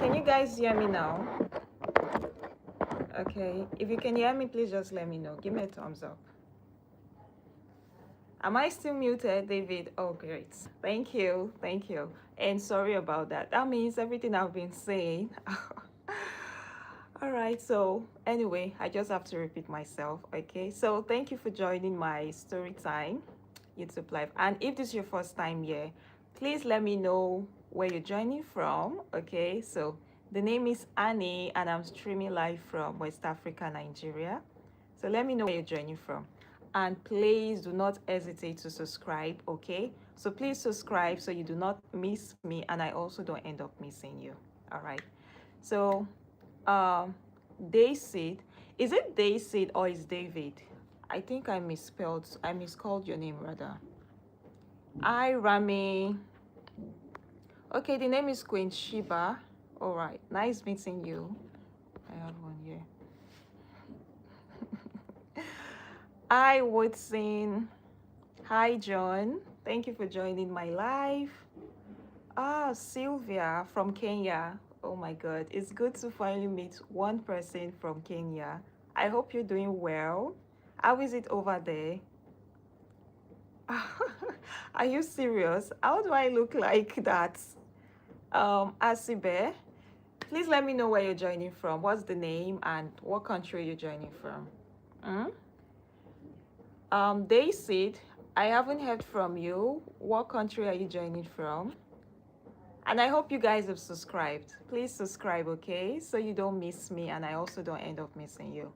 Can you guys hear me now? Okay, if you can hear me, please just let me know. Give me a thumbs up. Am I still muted, David? Oh, great. Thank you. Thank you. And sorry about that. That means everything I've been saying. All right. So, anyway, I just have to repeat myself. Okay. So, thank you for joining my story time YouTube live. And if this is your first time here, please let me know where you're joining from. Okay. So, the name is Annie, and I'm streaming live from West Africa, Nigeria. So, let me know where you're joining from, and please do not hesitate to subscribe. Okay, so please subscribe so you do not miss me and I also don't end up missing you. All right. So Dayseed, is it Dayseed or is David? I think I miscalled your name rather. Hi Rami. Okay, the name is Queen Shiba. All right, nice meeting you. I have one here. Hi Woodson. Hi, John. Thank you for joining my live. Ah, Sylvia from Kenya. Oh my God. It's good to finally meet one person from Kenya. I hope you're doing well. How is it over there? Are you serious? How do I look like that? Asibe, please let me know where you're joining from. What's the name and what country you're joining from? They said, I haven't heard from you. What country are you joining from? And I hope you guys have subscribed. Please subscribe, okay? So you don't miss me and I also don't end up missing you.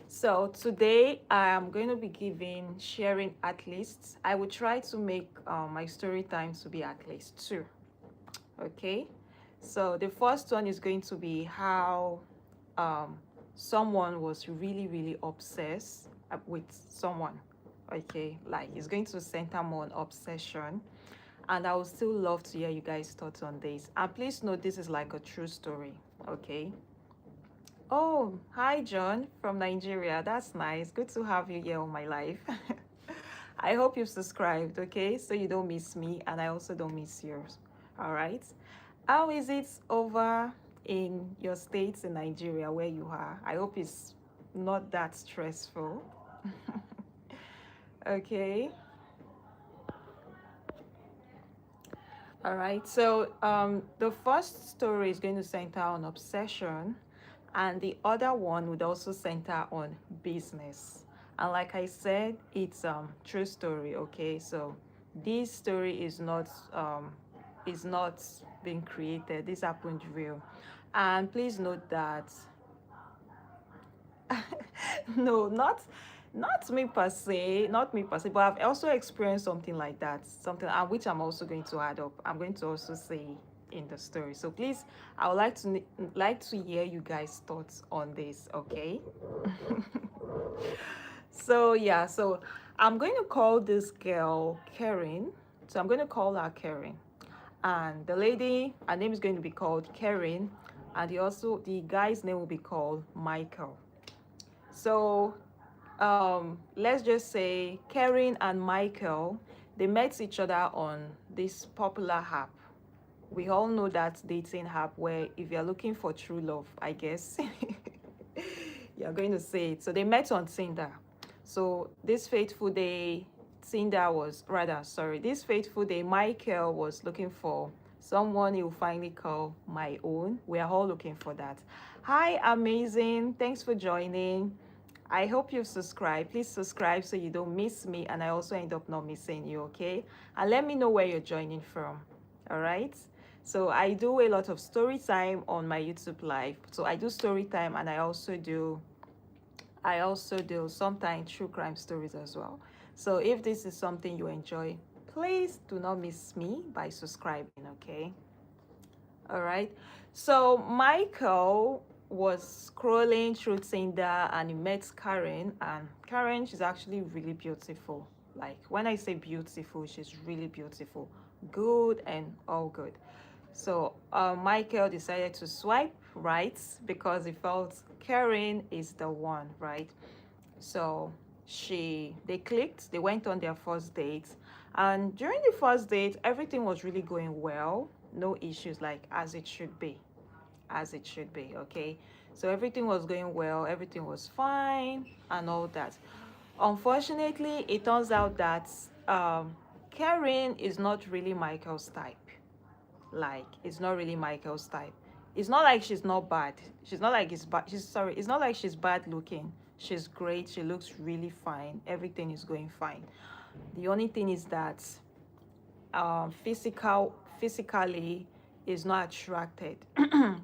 So today I am going to be sharing at least. I will try to make my story time to be at least 2. Okay? So the first one is going to be how someone was really, really obsessed with someone. Okay, like it's going to center more on obsession, and I would still love to hear you guys' thoughts on this. And please note this is like a true story. Okay. Oh, hi John from Nigeria. That's nice. Good to have you here on my life. I hope you've subscribed, okay, so you don't miss me and I also don't miss yours. All right. How is it over in your states in Nigeria where you are? I hope it's not that stressful. Okay. All right. So the first story is going to center on obsession, and the other one would also center on business. And like I said, it's true story. Okay. So this story is not being created. This happened real. And please note that no, not me per se, not me per se, but I've also experienced something like that, something which I'm also going to add up. I'm going to also say in the story. So please, I would like to hear you guys' thoughts on this. Okay. So yeah, so I'm going to call this girl Karen. So I'm going to call her Karen, and the lady, her name is going to be called Karen, and the guy's name will be called Micheal. So let's just say Karen and Micheal, they met each other on this popular app. We all know that dating app where if you're looking for true love, I guess you're going to say it. So they met on Tinder. So this fateful day, this fateful day, Micheal was looking for someone he will finally call my own. We are all looking for that. Hi, amazing. Thanks for joining. I hope you've subscribed. Please subscribe so you don't miss me and I also end up not missing you, okay? And let me know where you're joining from, all right? So I do a lot of story time on my YouTube live. So I do story time and I also do sometimes true crime stories as well. So if this is something you enjoy, please do not miss me by subscribing, okay? All right. So Micheal was scrolling through Tinder and he met Karen, and Karen, she's actually really beautiful. Like when I say beautiful, she's really beautiful, good and all good. So Micheal decided to swipe right because he felt Karen is the one, right? So they clicked, they went on their first date, and during the first date everything was really going well, no issues, like as it should be. as it should be. Okay, so everything was going well, everything was fine and all that. Unfortunately, it turns out that Karen is not really Michael's type. Like, it's not really Michael's type. It's not like she's not bad. She's not like it's bad. She's sorry. It's not like she's bad looking. She's great. She looks really fine. Everything is going fine. The only thing is that physically is not attracted.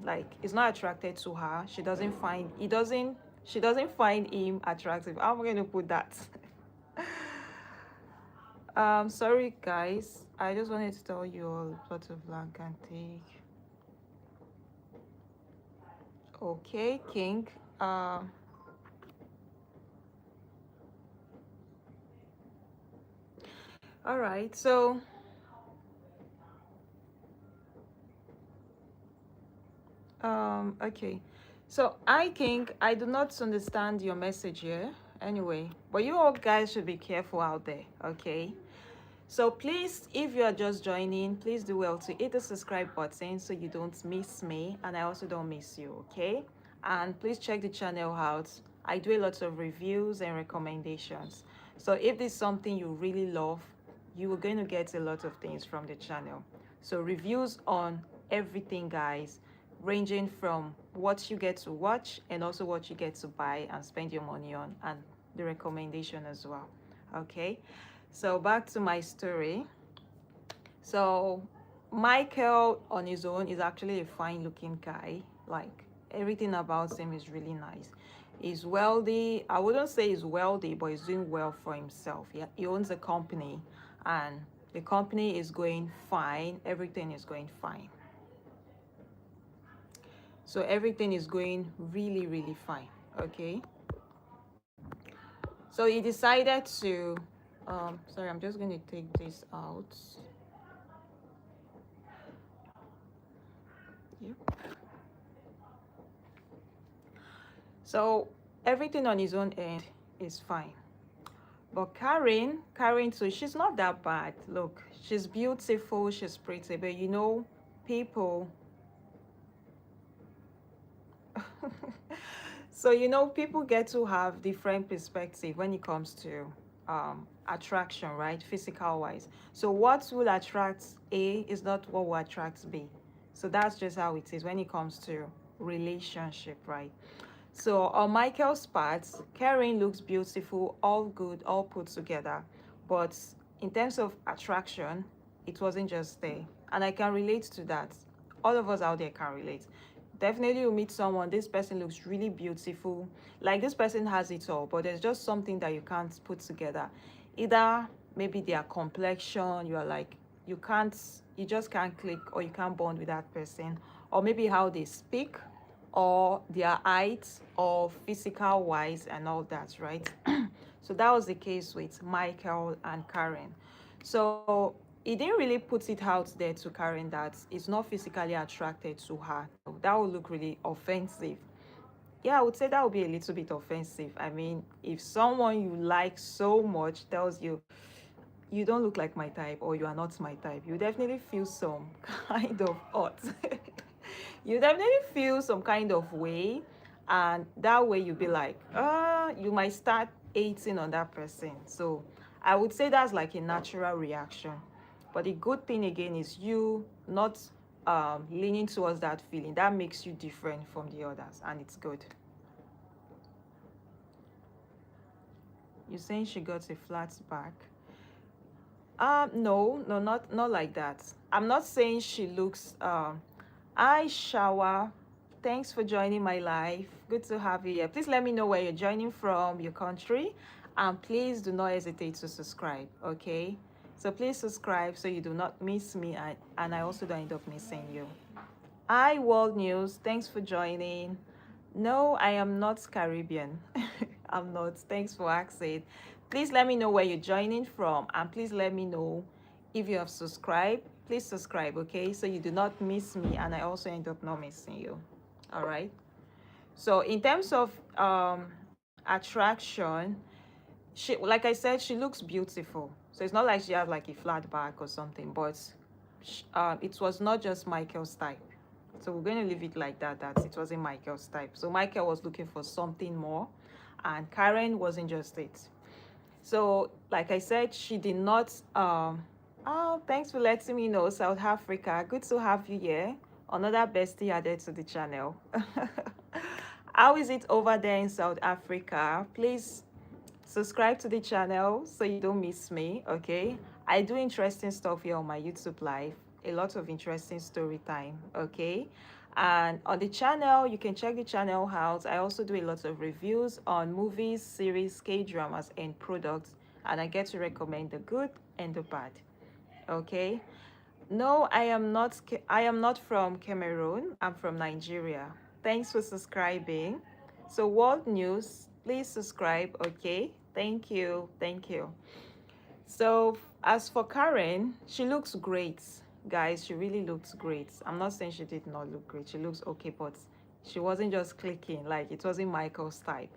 Like, is not attracted to her. She doesn't find him attractive. How am I going to put that? Sorry guys, I just wanted to tell you all what of blank can take. Okay, King. All right, so okay, so I think I do not understand your message here anyway, but you all guys should be careful out there. Okay, so please, if you are just joining, please do well to hit the subscribe button so you don't miss me and I also don't miss you. Okay, and please check the channel out. I do a lot of reviews and recommendations, so if this is something you really love, you are going to get a lot of things from the channel. So reviews on everything, guys, ranging from what you get to watch and also what you get to buy and spend your money on, and the recommendation as well. Okay, so back to my story. So Micheal on his own is actually a fine looking guy. Like, everything about him is really nice. He's wealthy. I wouldn't say he's wealthy, but he's doing well for himself. Yeah, he owns a company and the company is going fine. Everything is going fine. So everything is going really, really fine. Okay, so he decided to sorry, I'm just going to take this out. Yep. So everything on his own end is fine, but Karen too, she's not that bad. Look, she's beautiful, she's pretty, but you know, people so you know, people get to have different perspective when it comes to attraction, right? Physical wise. So what will attract A is not what will attract B. So that's just how it is when it comes to relationship, right? So on Michael's part, Karen looks beautiful, all good, all put together. But in terms of attraction, it wasn't just there. And I can relate to that. All of us out there can relate. Definitely you meet someone, this person looks really beautiful. Like, this person has it all, but there's just something that you can't put together. Either maybe their complexion, you are like, you just can't click or you can't bond with that person. Or maybe how they speak, or their height, or physical wise and all that, right? So that was the case with Micheal and Karen. So he didn't really put it out there to Karen that he's not physically attracted to her. That would look really offensive. Yeah, I would say that would be a little bit offensive. I mean, if someone you like so much tells you, you don't look like my type or you are not my type, you definitely feel some kind of odd. You definitely feel some kind of way, and that way you'll be like, you might start hating on that person. So I would say that's like a natural reaction. But the good thing again is you not leaning towards that feeling. That makes you different from the others, and it's good. You're saying she got a flat back? No, no, not like that. I'm not saying she looks I shower. Thanks for joining my live. Good to have you here. Please let me know where you're joining from, your country, and please do not hesitate to subscribe. Okay, so please subscribe so you do not miss me, and I also don't end up missing you. Hi, World News. Thanks for joining. No, I am not Caribbean. I'm not. Thanks for asking. Please let me know where you're joining from, and please let me know if you have subscribed. Please subscribe, okay, so you do not miss me and I also end up not missing you. All right, so in terms of attraction, she, like I said, she looks beautiful. So it's not like she has like a flat back or something, but it was not just Michael's type. So we're going to leave it like that, that it wasn't Michael's type. So Michael was looking for something more, and Karen wasn't just it. So like I said, she did not oh, thanks for letting me know, South Africa. Good to have you here. Another bestie added to the channel. How is it over there in South Africa? Please subscribe to the channel so you don't miss me, okay? I do interesting stuff here on my YouTube live, a lot of interesting story time, okay? And on the channel, you can check the channel out. I also do a lot of reviews on movies, series, K-dramas, and products, and I get to recommend the good and the bad, okay? No, I am not from Cameroon. I'm from Nigeria. Thanks for subscribing. So world news, please subscribe, okay? Thank you. Thank you. So as for Karen, she looks great. Guys, she really looks great. I'm not saying she did not look great. She looks okay, but she wasn't just clicking, like it wasn't Michael's type.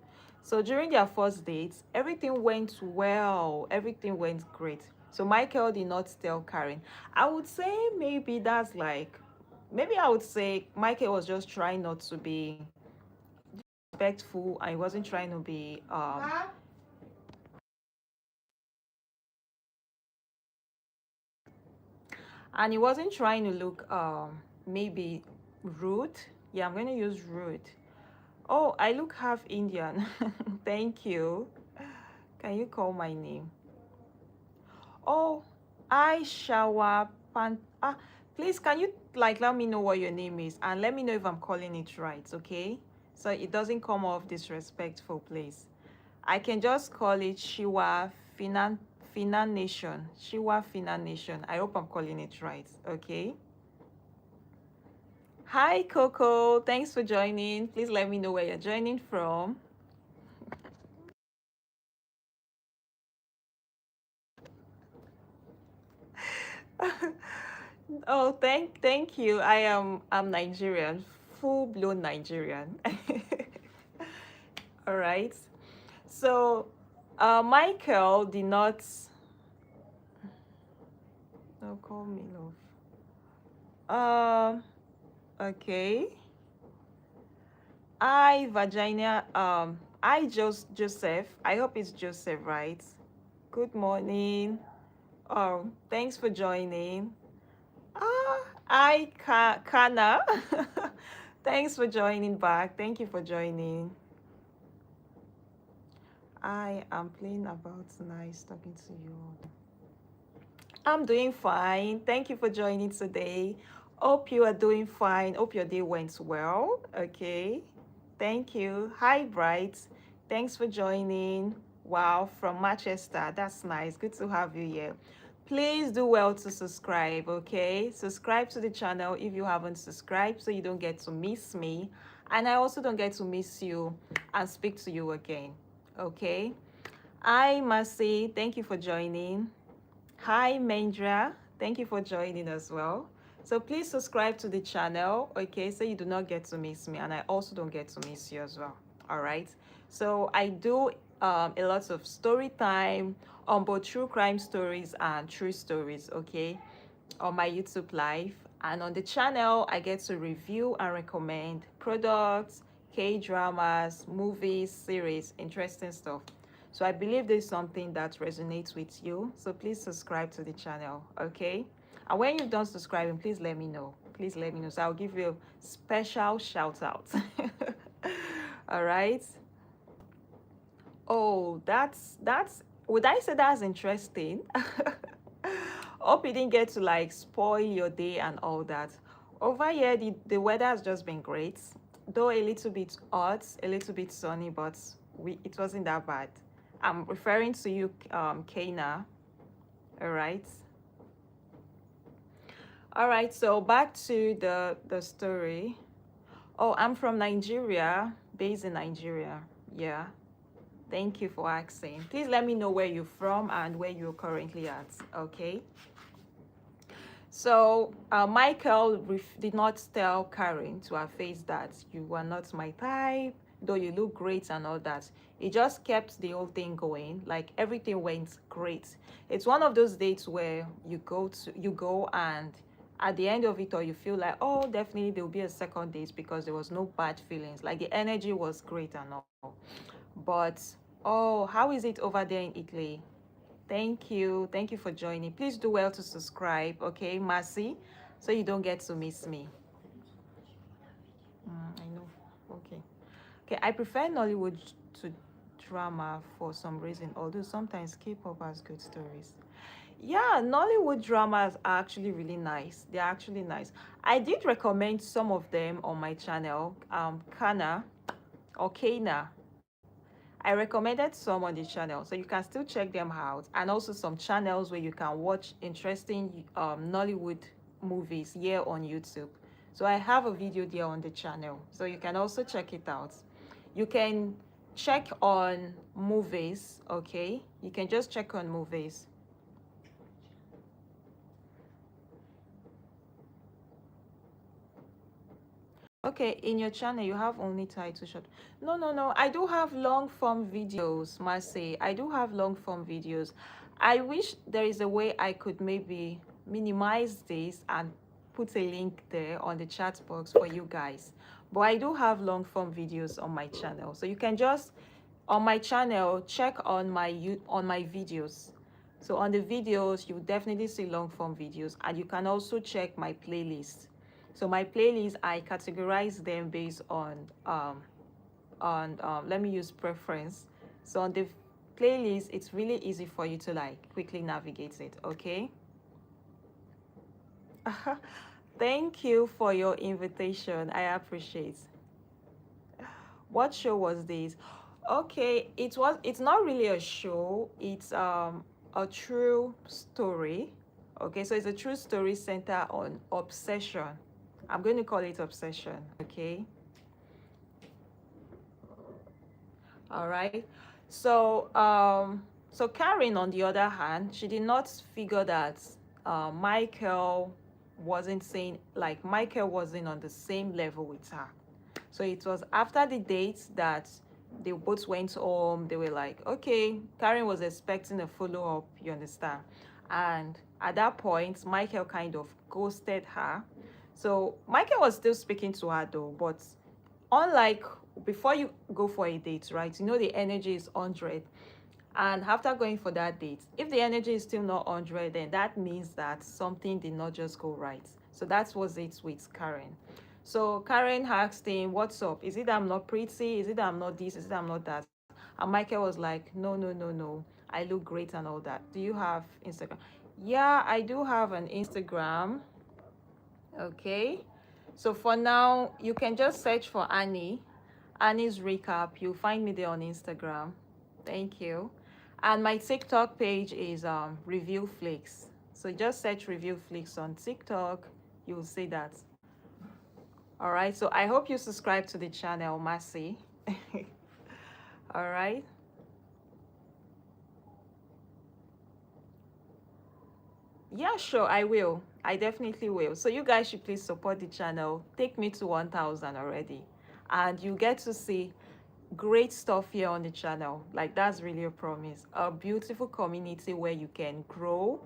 So during their first date, everything went well. Everything went great. So Michael did not tell Karen. I would say maybe that's like, maybe I would say Michael was just trying not to be respectful, and he wasn't trying to be and he wasn't trying to look maybe rude. Yeah, I'm gonna use rude. Oh, I look half Indian. Thank you. Can you call my name? Oh, I shower pan. Please, can you like let me know what your name is and let me know if I'm calling it right, okay? So it doesn't come off disrespectful, please. I can just call it Shiwa Finan Nation. Shiwa Finan Nation. I hope I'm calling it right, okay? Hi, Coco. Thanks for joining. Please let me know where you're joining from. Oh, thank you. I'm Nigerian, full-blown Nigerian. All right. So, Michael did not. No, call me love. Okay. Virginia. Joseph. I hope it's Joseph, right? Good morning. Oh, thanks for joining. Kana. Thanks for joining back. Thank you for joining. I am playing about nice talking to you. I'm doing fine. Thank you for joining today. Hope you are doing fine. Hope your day went well. Okay. Thank you. Hi, Bright. Thanks for joining. Wow, from Manchester. That's nice. Good to have you here. Please do well to subscribe, okay? Subscribe to the channel if you haven't subscribed so you don't get to miss me. And I also don't get to miss you and speak to you again, okay? Hi, Mercy. Thank you for joining. Hi, Mendra. Thank you for joining as well. So please subscribe to the channel, okay, so you do not get to miss me, and I also don't get to miss you as well. All right. So I do a lot of story time on both true crime stories and true stories, okay, on my YouTube live. And on the channel, I get to review and recommend products, K-dramas, movies, series, interesting stuff. So I believe there's something that resonates with you. So please subscribe to the channel, okay? And when you've done subscribing, please let me know. Please let me know. So I'll give you a special shout out. All right. Oh, would I say that's interesting? Hope you didn't get to like spoil your day and all that. Over here, the weather has just been great. Though a little bit hot, a little bit sunny, but it wasn't that bad. I'm referring to you, Kana. All right. All right, so back to the story. Oh, I'm from Nigeria, based in Nigeria. Yeah. Thank you for asking. Please let me know where you're from and where you're currently at, okay? So Michael did not tell Karen to her face that you were not my type, though you look great and all that. He just kept the whole thing going, like everything went great. It's one of those dates where you go and at the end of it, or you feel like, oh, definitely there will be a second date because there was no bad feelings, like the energy was great and all. But oh, how is it over there in Italy? Thank you for joining. Please do well to subscribe, okay, Mercy, so you don't get to miss me. I know. Okay. Okay, I prefer Nollywood to drama for some reason, although sometimes K-pop has good stories. Yeah, Nollywood dramas are actually really nice. They're actually nice. I did recommend some of them on my channel, Kana or Kana. I recommended some on the channel, so you can still check them out, and also some channels where you can watch interesting Nollywood movies here on YouTube. So I have a video there on the channel, so you can also check it out. You can check on movies, okay? You can just check on movies. Okay, in your channel you have only title short. No, no, no. I do have long form videos, Marcy. I do have long form videos. I wish there is a way I could maybe minimize this and put a link there on the chat box for you guys. But I do have long form videos on my channel. So you can just on my channel check on my videos. So on the videos you definitely see long form videos, and you can also check my playlist. So my playlist, I categorize them based on let me use preference. So on the playlist, it's really easy for you to like quickly navigate it, okay? Thank you for your invitation. I appreciate. What show was this? Okay, it's not really a show. It's a true story. Okay, so it's a true story centered on obsession. I'm going to call it obsession, okay? All right. So so Karen, on the other hand, she did not figure that Micheal wasn't saying, like, Micheal wasn't on the same level with her. So it was after the date that they both went home. They were like, okay, Karen was expecting a follow-up, you understand? And at that point, Micheal kind of ghosted her. So Micheal was still speaking to her though, but unlike before you go for a date, right? You know the energy is 100. And after going for that date, if the energy is still not 100, then that means that something did not just go right. So that was it with Karen. So Karen asked him, what's up? Is it that I'm not pretty? Is it that I'm not this? Is it that I'm not that? And Micheal was like, no, no, no, no. I look great and all that. Do you have Instagram? Yeah, I do have an Instagram. Okay. So for now, you can just search for Annie's Recap. You'll find me there on Instagram. Thank you. And my TikTok page is Reelview Flix. So just search Reelview Flix on TikTok. You'll see that. All right. So I hope you subscribe to the channel, Mercy. All right. Yeah, sure, I will. I definitely will. So you guys should please support the channel. Take me to 1,000 already. And you get to see great stuff here on the channel. Like, that's really a promise. A beautiful community where you can grow,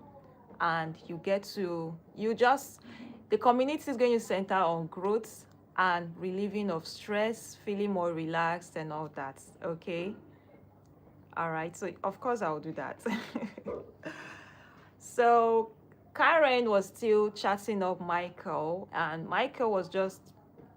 and you get to, the community is going to center on growth and relieving of stress, feeling more relaxed and all that. Okay. All right. So of course I'll do that. So Karen was still chatting up Micheal, and Micheal was just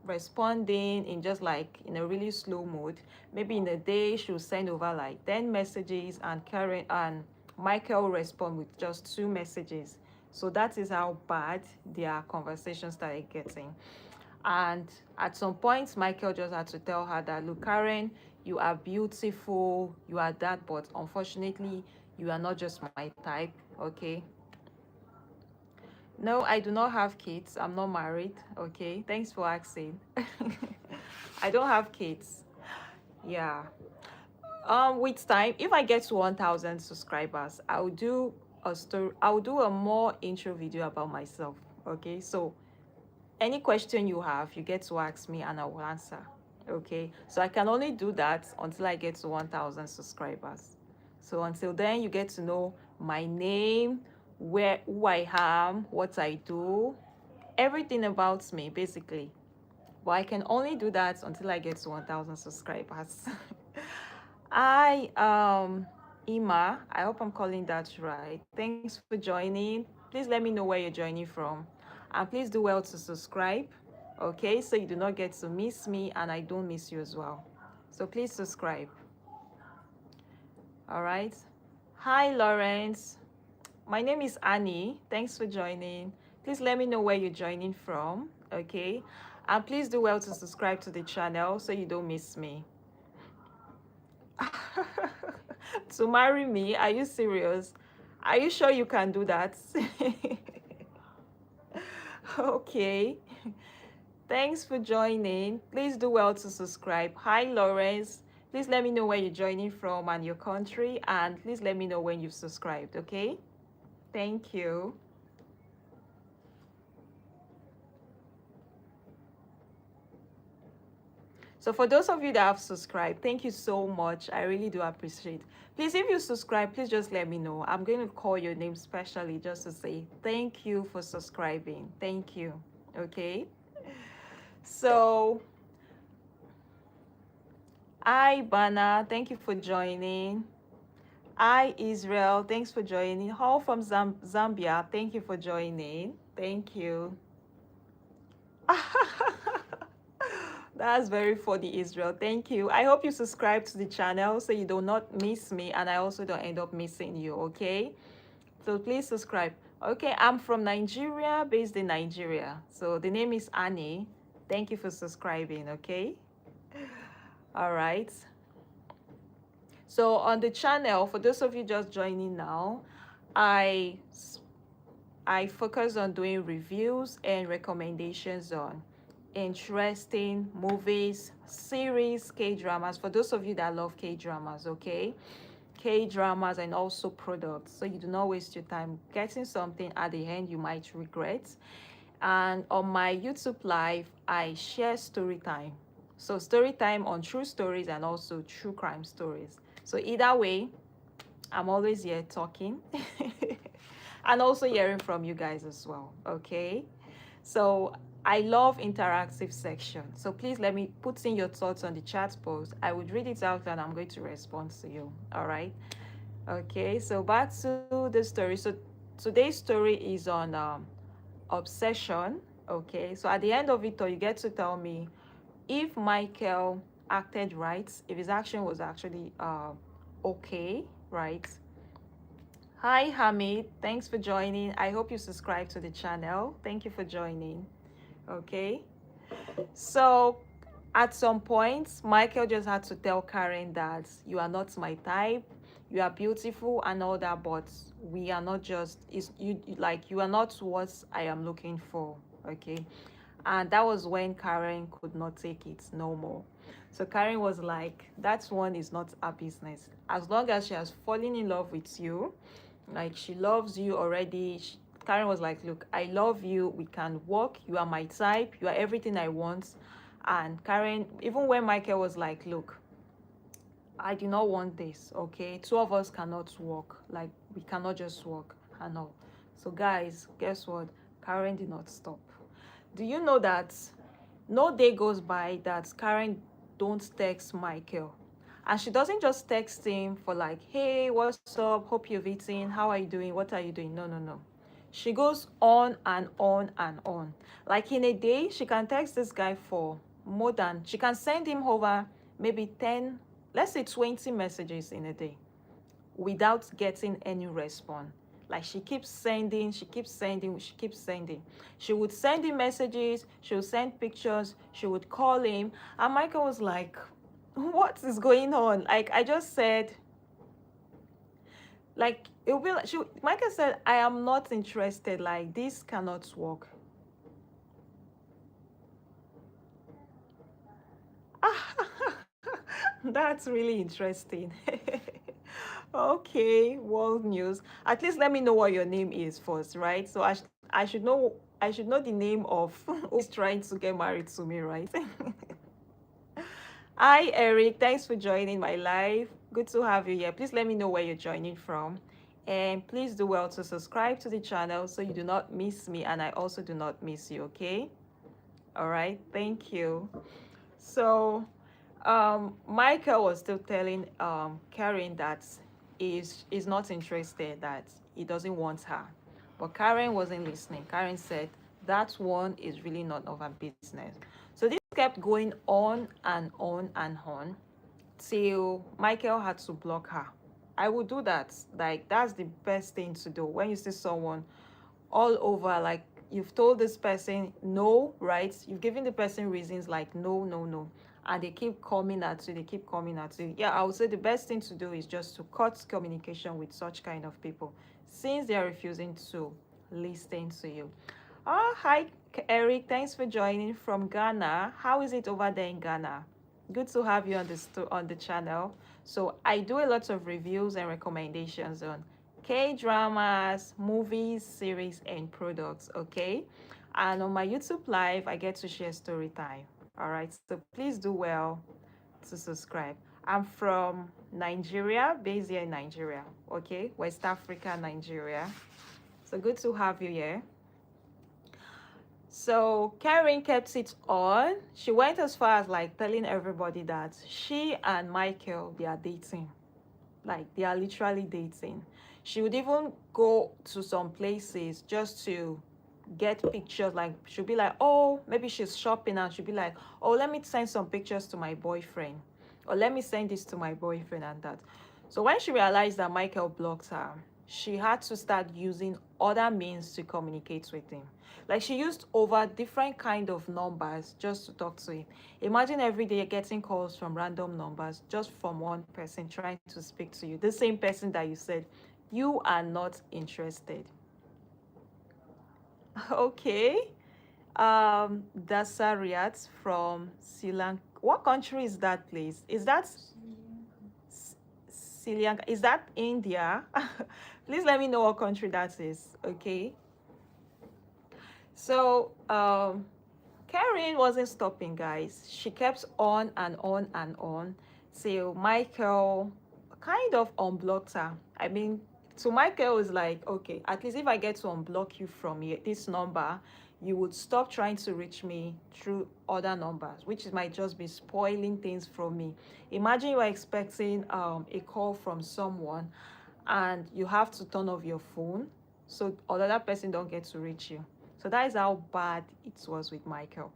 responding in just like in a really slow mode. Maybe in a day she'll send over like 10 messages, and Karen and Micheal will respond with just 2 messages. So that is how bad their conversation started getting. And at some point, Micheal just had to tell her that, look, Karen, you are beautiful, you are that, but unfortunately, you are not just my type, okay? No, I do not have kids. I'm not married, okay? Thanks for asking. I don't have kids. Yeah. With time, if I get to 1,000 subscribers, I'll do a story. I'll do a more intro video about myself, okay? So any question you have, you get to ask me and I will answer, okay? So I can only do that until I get to 1,000 subscribers. So until then, you get to know my name, who I am, what I do, everything about me, basically. But I can only do that until I get to 1,000 subscribers. I Ima, I hope I'm calling that right. Thanks for joining. Please let me know where you're joining from. And please do well to subscribe. Okay, so you do not get to miss me and I don't miss you as well. So please subscribe. All right. Hi Lawrence. My name is Annie. Thanks for joining. Please let me know where you're joining from. Okay. And please do well to subscribe to the channel so you don't miss me. To marry me? Are you serious? Are you sure you can do that? Okay. Thanks for joining. Please do well to subscribe. Hi, Lawrence. Please let me know where you're joining from and your country, and please let me know when you've subscribed, okay? Thank you. So for those of you that have subscribed, thank you so much. I really do appreciate. Please, if you subscribe, please just let me know. I'm going to call your name specially just to say thank you for subscribing. Thank you. Okay. So, hi, Bana. Thank you for joining. Hi, Israel. Thanks for joining. All from Zambia. Thank you for joining. Thank you. That's very funny, Israel. Thank you. I hope you subscribe to the channel so you do not miss me and I also don't end up missing you, okay? So please subscribe. Okay, I'm from Nigeria, based in Nigeria. So the name is Annie. Thank you for subscribing, okay? All right. So on the channel, for those of you just joining now, I focus on doing reviews and recommendations on interesting movies, series, K-dramas. For those of you that love K-dramas, okay? K-dramas and also products. So you do not waste your time getting something at the end you might regret. And on my YouTube live, I share story time. So story time on true stories and also true crime stories. So either way, I'm always here talking and also hearing from you guys as well, okay? So I love interactive section. So please let me put in your thoughts on the chat post. I would read it out and I'm going to respond to you, all right? Okay, so back to the story. So today's story is on obsession, okay? So at the end of it all, you get to tell me if Micheal acted right, if his action was actually okay, right? Hi Hamid, thanks for joining. I hope you subscribe to the channel. Thank you for joining. Okay, so at some point Micheal just had to tell Karen that you are not my type, you are beautiful and all that, but we are not just, is you, like, you are not what I am looking for, okay? And that was when Karen could not take it no more. So Karen was like, that one is not her business. As long as she has fallen in love with you, like she loves you already, Karen was like, look, I love you, we can work, you are my type, you are everything I want. And Karen, even when Micheal was like, look, I do not want this, okay? Two of us cannot work, like we cannot just work and all. So guys, guess what? Karen did not stop. Do you know that no day goes by that Karen don't text Micheal? And she doesn't just text him for like, hey, what's up? Hope you've eaten. How are you doing? What are you doing? No, no, no. She goes on and on and on. Like in a day, she can text this guy for more than, she can send him over maybe 10, let's say 20 messages in a day without getting any response. Like she keeps sending, she keeps sending, she keeps sending. She would send him messages, she would send pictures, she would call him. And Micheal was like, what is going on? Like I just said, like it will be like, Micheal said, I am not interested, like this cannot work. That's really interesting. Okay, world news. At least let me know what your name is first, right? So I should know, I should know the name of who's trying to get married to me, right? Hi Eric, thanks for joining my live. Good to have you here. Please let me know where you're joining from. And please do well to subscribe to the channel so you do not miss me and I also do not miss you, okay? All right, thank you. So Michael was still telling Karen that is not interested, that he doesn't want her. But Karen wasn't listening. Karen said that one is really none of her business. So this kept going on and on and on till Michael had to block her. I would do that. Like, that's the best thing to do when you see someone all over, like you've told this person no, right? You've given the person reasons like no, no, no, and they keep coming at you, they keep coming at you. Yeah, I would say the best thing to do is just to cut communication with such kind of people since they are refusing to listen to you. Oh, hi, Eric. Thanks for joining from Ghana. How is it over there in Ghana? Good to have you on the channel. So I do a lot of reviews and recommendations on K-dramas, movies, series, and products, okay? And on my YouTube live, I get to share story time. All right, so please do well to subscribe. I'm from Nigeria, based here in Nigeria, okay? West Africa, Nigeria. So good to have you here. So Karen kept it on. She went as far as like telling everybody that she and Michael, they are dating. Like, they are literally dating. She would even go to some places just to get pictures. Like, she'll be like, oh, maybe she's shopping and she'll be like, oh, let me send some pictures to my boyfriend, or let me send this to my boyfriend and that. So when she realized that Michael blocked her, she had to start using other means to communicate with him. Like, she used over different kind of numbers just to talk to him. Imagine every day getting calls from random numbers just from one person trying to speak to you, the same person that you said you are not interested. Okay. Dasariat from Sri Lanka. What country is that, please? Is that Sri Lanka? Is that India? Please let me know what country that is, okay? So Karen wasn't stopping, guys. She kept on and on and on till Michael kind of unblocked her. I mean, so Michael was like, okay, at least if I get to unblock you from this number, you would stop trying to reach me through other numbers, which might just be spoiling things from me. Imagine you are expecting a call from someone and you have to turn off your phone so other person don't get to reach you. So that is how bad it was with Michael.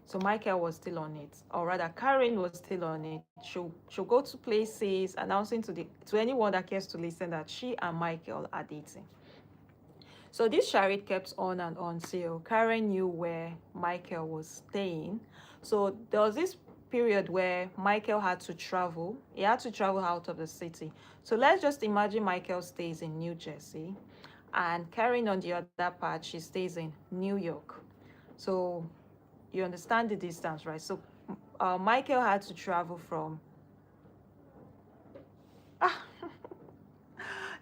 So Michael was still on it, or rather Karen was still on it. She'll go to places announcing to anyone that cares to listen that she and Michael are dating. So this charade kept on and on till Karen knew where Michael was staying. So there was this period where Michael had to travel. He had to travel out of the city. So let's just imagine Michael stays in New Jersey and Karen on the other part, she stays in New York. So you understand the distance, right? So Michael had to travel from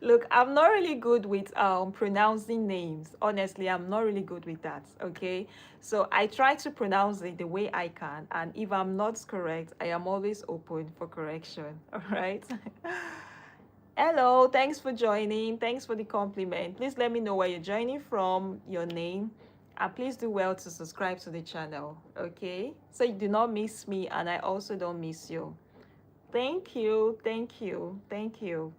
look, I'm not really good with pronouncing names. Honestly, I'm not really good with that, okay? So I try to pronounce it the way I can, and if I'm not correct, I am always open for correction, all right? Hello, thanks for joining. Thanks for the compliment. Please let me know where you're joining from, your name, and please do well to subscribe to the channel, okay? So you do not miss me, and I also don't miss you. Thank you, thank you, thank you.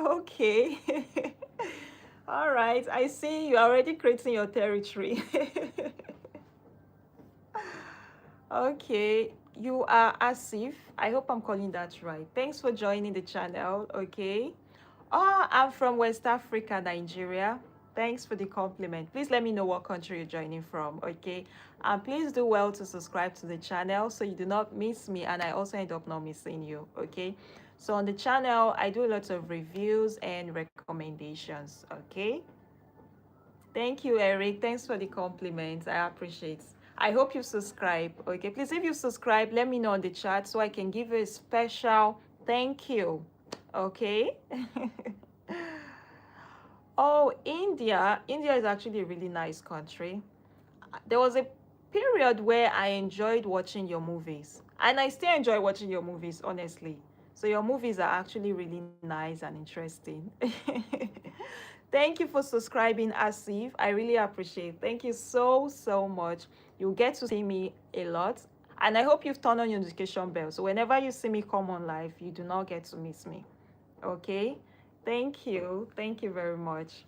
Okay. All right. I see you already creating your territory. Okay. You are Asif. I hope I'm calling that right. Thanks for joining the channel. Okay. Oh, I'm from West Africa, Nigeria. Thanks for the compliment. Please let me know what country you're joining from, okay? And please do well to subscribe to the channel so you do not miss me and I also end up not missing you, okay? So on the channel, I do lots of reviews and recommendations, okay? Thank you, Eric. Thanks for the compliment. I appreciate it. I hope you subscribe, okay? Please, if you subscribe, let me know in the chat so I can give you a special thank you, okay? Oh, India. India is actually a really nice country. There was a period where I enjoyed watching your movies, and I still enjoy watching your movies, honestly. So your movies are actually really nice and interesting. Thank you for subscribing, Asif. I really appreciate it. Thank you so, so much. You'll get to see me a lot. And I hope you've turned on your notification bell. So whenever you see me come on live, you do not get to miss me. Okay? Thank you. Thank you very much.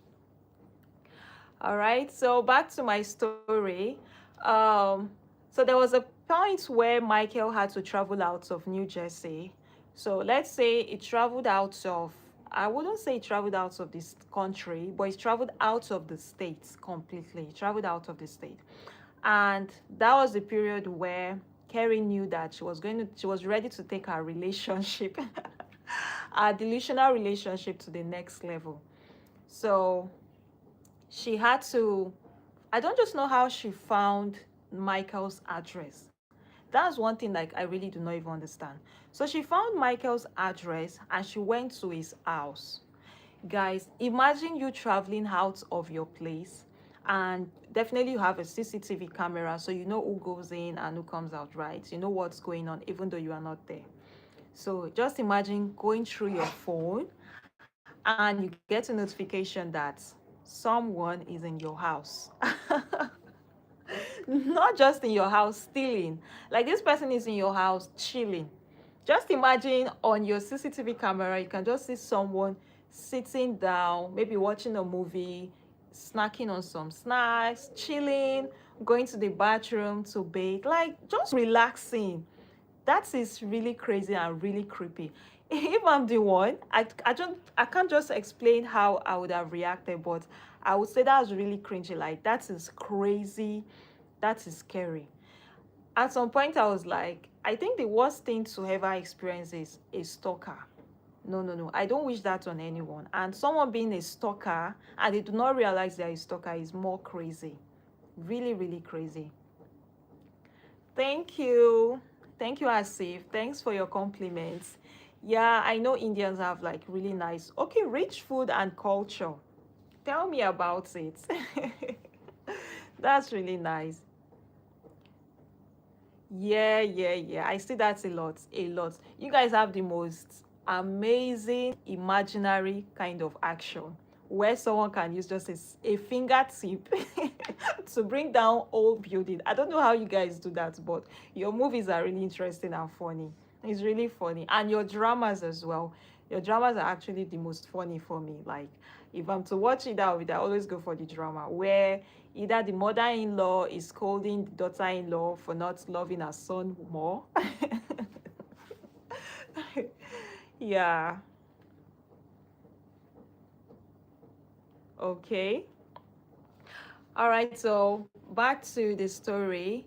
All right, so back to my story. Um, so there was a point where Michael had to travel out of New Jersey. So let's say he traveled out of, I wouldn't say he traveled out of this country, but he traveled out of the state completely. He traveled out of the state. And that was the period where Kerry knew that she was ready to take her relationship, our delusional relationship to the next level. So she had to, I don't just know how she found Michael's address. That's one thing like I really do not even understand. So she found Michael's address and she went to his house. Guys, imagine you traveling out of your place, and definitely you have a CCTV camera so you know who goes in and who comes out, right? You know what's going on even though you are not there. So just imagine going through your phone and you get a notification that someone is in your house. Not just in your house stealing, like this person is in your house chilling. Just imagine on your CCTV camera you can just see someone sitting down, maybe watching a movie, snacking on some snacks, chilling, going to the bathroom to bathe, like just relaxing. That is really crazy and really creepy. If I'm the one, I can't just explain how I would have reacted, but I would say that was really cringy. Like that is crazy, that is scary. At some point I was like, I think the worst thing to ever experience is a stalker. No, no, no, I don't wish that on anyone. And someone being a stalker and they do not realize they're a stalker is more crazy. Really, really crazy. Thank you. Thank you, Asif. Thanks for your compliments. Yeah, I know Indians have like really nice, okay, rich food and culture. Tell me about it. That's really nice. Yeah, yeah, yeah. I see that a lot, a lot. You guys have the most amazing imaginary kind of action where someone can use just a fingertip to bring down whole building. I don't know how you guys do that, but your movies are really interesting and funny. It's really funny. And your dramas as well. Your dramas are actually the most funny for me. Like, if I'm to watch it out, I always go for the drama where either the mother-in-law is scolding the daughter-in-law for not loving her son more. Yeah. Okay. All right. So back to the story.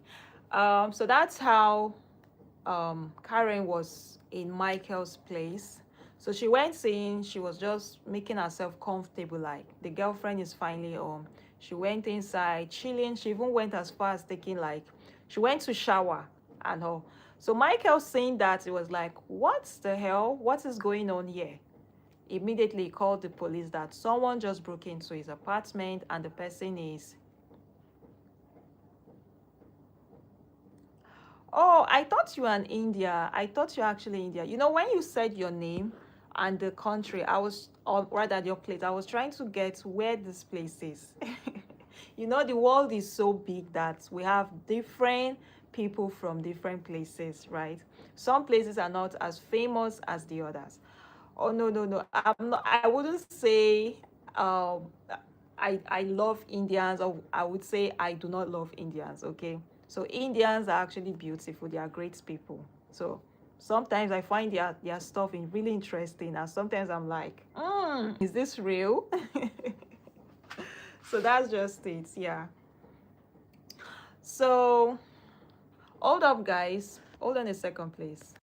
So that's how Karen was in Michael's place. So she went in, she was just making herself comfortable, like the girlfriend is finally home. She went inside, chilling. She even went as far as taking like, she went to shower and all. So Michael seeing that, it was like, what the hell? What is going on here? Immediately he called the police that someone just broke into his apartment and the person is, oh, I thought you were in India. I thought you're actually India. You know, when you said your name and the country, I was, or rather your place, I was trying to get where this place is. You know, the world is so big that we have different people from different places, right? Some places are not as famous as the others. Oh, no, no, no. I'm not, I wouldn't say um I love Indians, or I would say I do not love Indians, okay? So Indians are actually beautiful. They are great people. So sometimes I find their stuff in really interesting, and sometimes I'm like, is this real? So that's just it, yeah. So hold up, guys. Hold on a second, please.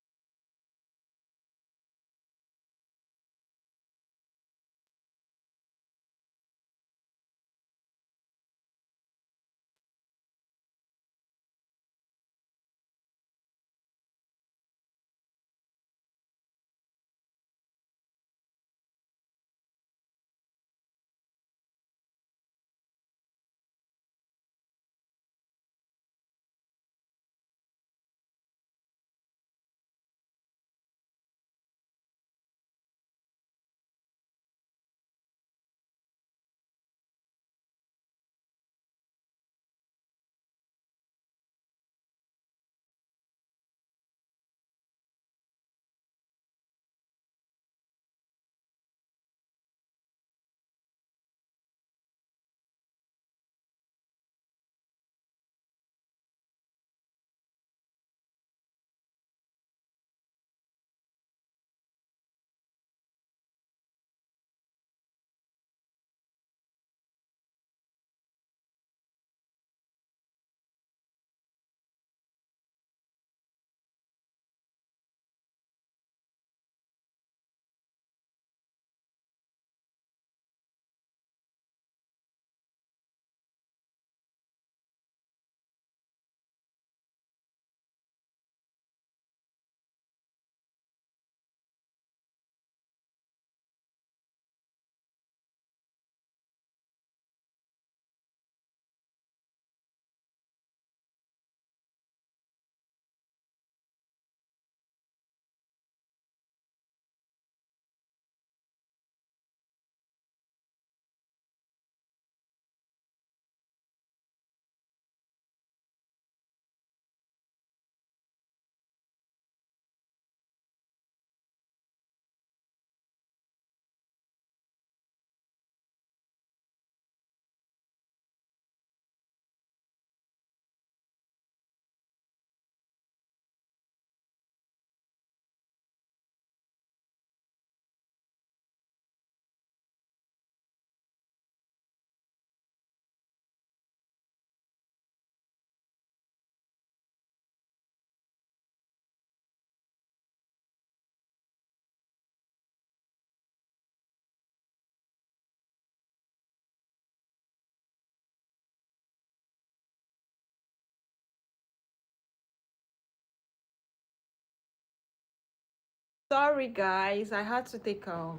Sorry guys, I had to take I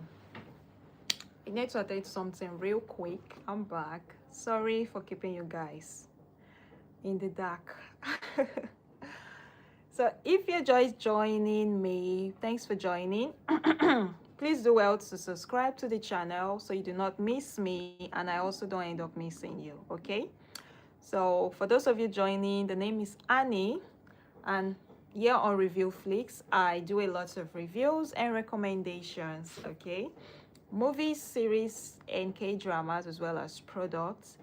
need to attend something real quick. I'm back. Sorry for keeping you guys in the dark. So if you're just joining me, thanks for joining. Please do well to subscribe to the channel so you do not miss me and I also don't end up missing you, okay? So for those of you joining, the name is Annie, and here on Reelview Flix, I do a lot of reviews and recommendations, okay? Movies, series, and K-dramas, as well as products.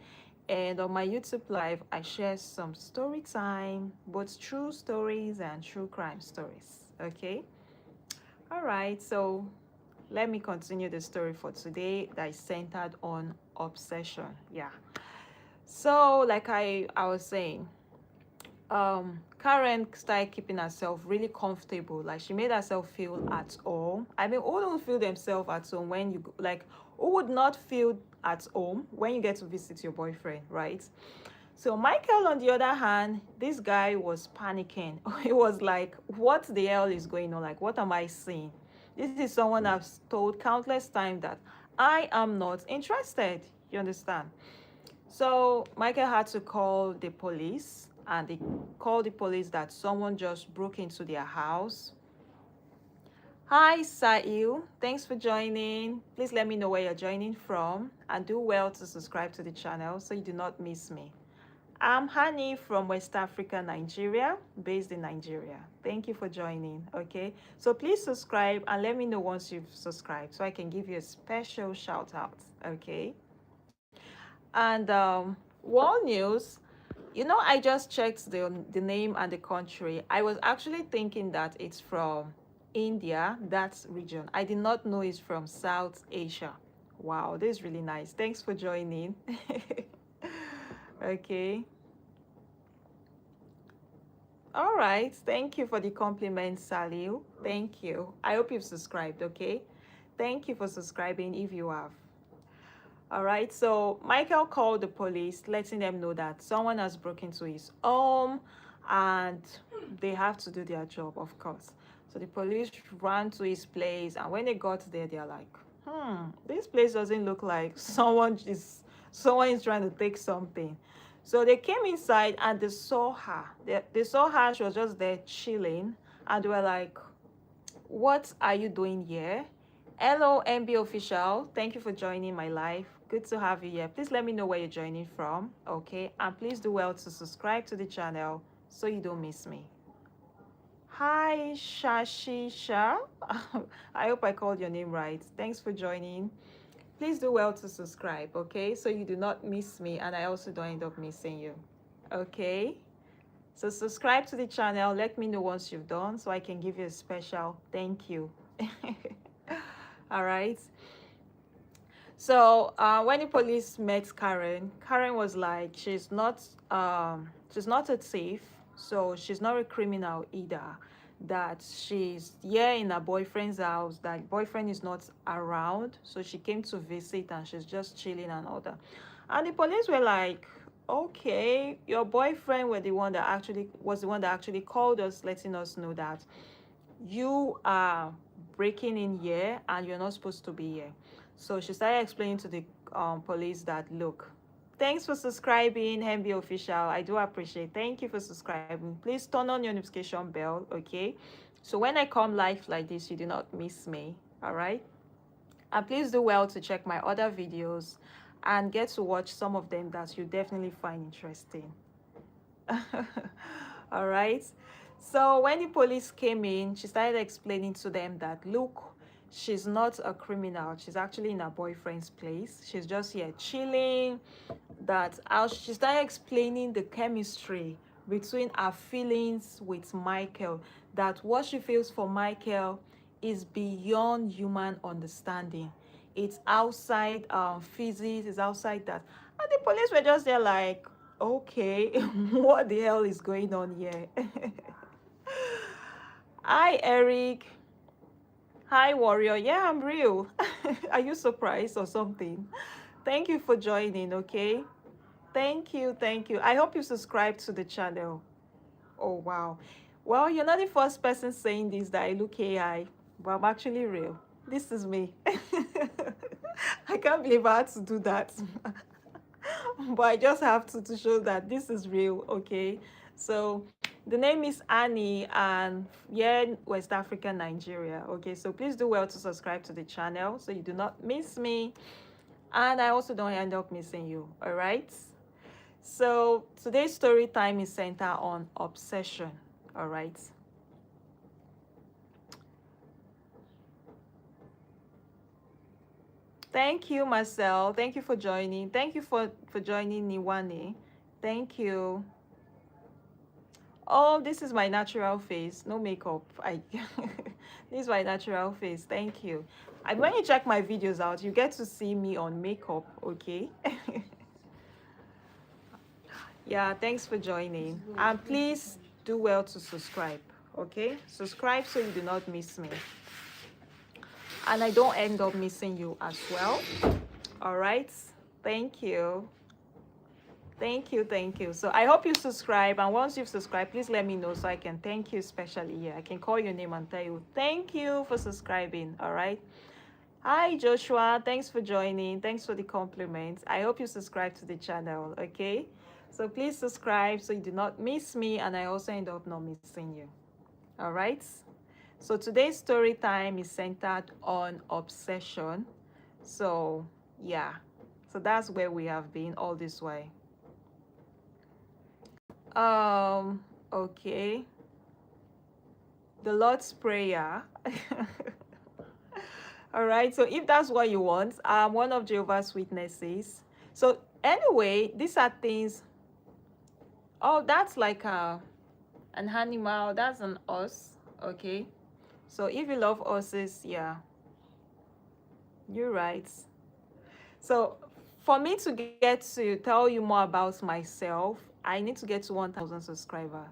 And on my YouTube live, I share some story time, both true stories and true crime stories, okay? All right, so let me continue the story for today that is centered on obsession. Yeah. So like I was saying, Karen started keeping herself really comfortable. Like she made herself feel at home. I mean, who don't feel themselves at home when you like? Who would not feel at home when you get to visit your boyfriend, right? So Micheal, on the other hand, this guy was panicking. He was like, "What the hell is going on? Like, what am I seeing? This is someone I've told countless times that I am not interested." You understand? So Micheal had to call the police, and they called the police that someone just broke into their house. Hi, Sail. Thanks for joining. Please let me know where you're joining from, and do well to subscribe to the channel so you do not miss me. I'm Hani from West Africa, Nigeria, based in Nigeria. Thank you for joining, okay? So please subscribe and let me know once you've subscribed so I can give you a special shout out, okay? And world news, you know, I just checked the name and the country. I was actually thinking that it's from India, that region. I did not know it's from South Asia. Wow, this is really nice. Thanks for joining. Okay. All right. Thank you for the compliment, Salil. Thank you. I hope you've subscribed, okay? Thank you for subscribing if you have. All right, so Micheal called the police, letting them know that someone has broken into his home and they have to do their job, of course. So the police ran to his place, and when they got there, they're like, this place doesn't look like someone is trying to take something. So they came inside and they saw her. They saw her, she was just there chilling, and they were like, what are you doing here? Hello, MB official. Thank you for joining my live. Good to have you here. Please let me know where you're joining from, okay? And please do well to subscribe to the channel so you don't miss me. Hi, Shashisha. I hope I called your name right. Thanks for joining. Please do well to subscribe, okay? So you do not miss me and I also don't end up missing you, okay? So subscribe to the channel. Let me know once you've done so I can give you a special thank you. All right. So when the police met Karen, Karen was like, she's not a thief, so she's not a criminal either. That she's here in her boyfriend's house, that boyfriend is not around, so she came to visit and she's just chilling and all that. And the police were like, okay, your boyfriend was the one that actually called us, letting us know that you are breaking in here and you're not supposed to be here. So she started explaining to the police that, look, thanks for subscribing, MB official. I do appreciate. Thank you for subscribing. Please turn on your notification bell, okay? So when I come live like this, you do not miss me, all right? And please do well to check my other videos and get to watch some of them that you definitely find interesting. All right. So when the police came in, she started explaining to them that, look, she's not a criminal. She's actually in her boyfriend's place. She's just here chilling. She started explaining the chemistry between her feelings with Micheal, that what she feels for Micheal is beyond human understanding. It's outside physics, it's outside that. And the police were just there like, okay, what the hell is going on here? Hi, Eric. Hi, Warrior. Yeah, I'm real. Are you surprised or something? Thank you for joining, okay? Thank you, thank you. I hope you subscribe to the channel. Oh, wow. Well, you're not the first person saying this, that I look AI. but I'm actually real. This is me. I can't believe I had to do that. But I just have to show that this is real, okay? So the name is Annie, and yeah, West Africa, Nigeria. Okay, so please do well to subscribe to the channel so you do not miss me, and I also don't end up missing you. All right. So today's story time is centered on obsession. All right. Thank you, Marcel. Thank you for joining. Thank you for joining Niwane. Thank you. Oh, this is my natural face. No makeup. This is my natural face. Thank you. And when you check my videos out, you get to see me on makeup, okay? Yeah, thanks for joining. And please do well to subscribe, okay? Subscribe so you do not miss me. And I don't end up missing you as well. All right? Thank you. Thank you, thank you. So I hope you subscribe, and once you've subscribed, please let me know so I can thank you especially here. I can call your name and tell you thank you for subscribing. All right. Hi Joshua, thanks for joining. Thanks for the compliments. I hope you subscribe to the channel. Okay, so please subscribe so you do not miss me, and I also end up not missing you. All right. So today's story time is centered on obsession. So yeah, so that's where we have been all this way. Um, okay. The Lord's Prayer. All right. So if that's what you want, I'm one of Jehovah's Witnesses. So anyway, these are things. Oh, that's like an animal. That's an horse. Okay. So if you love horses, yeah, you're right. So for me to get to tell you more about myself, I need to get to 1,000 subscribers.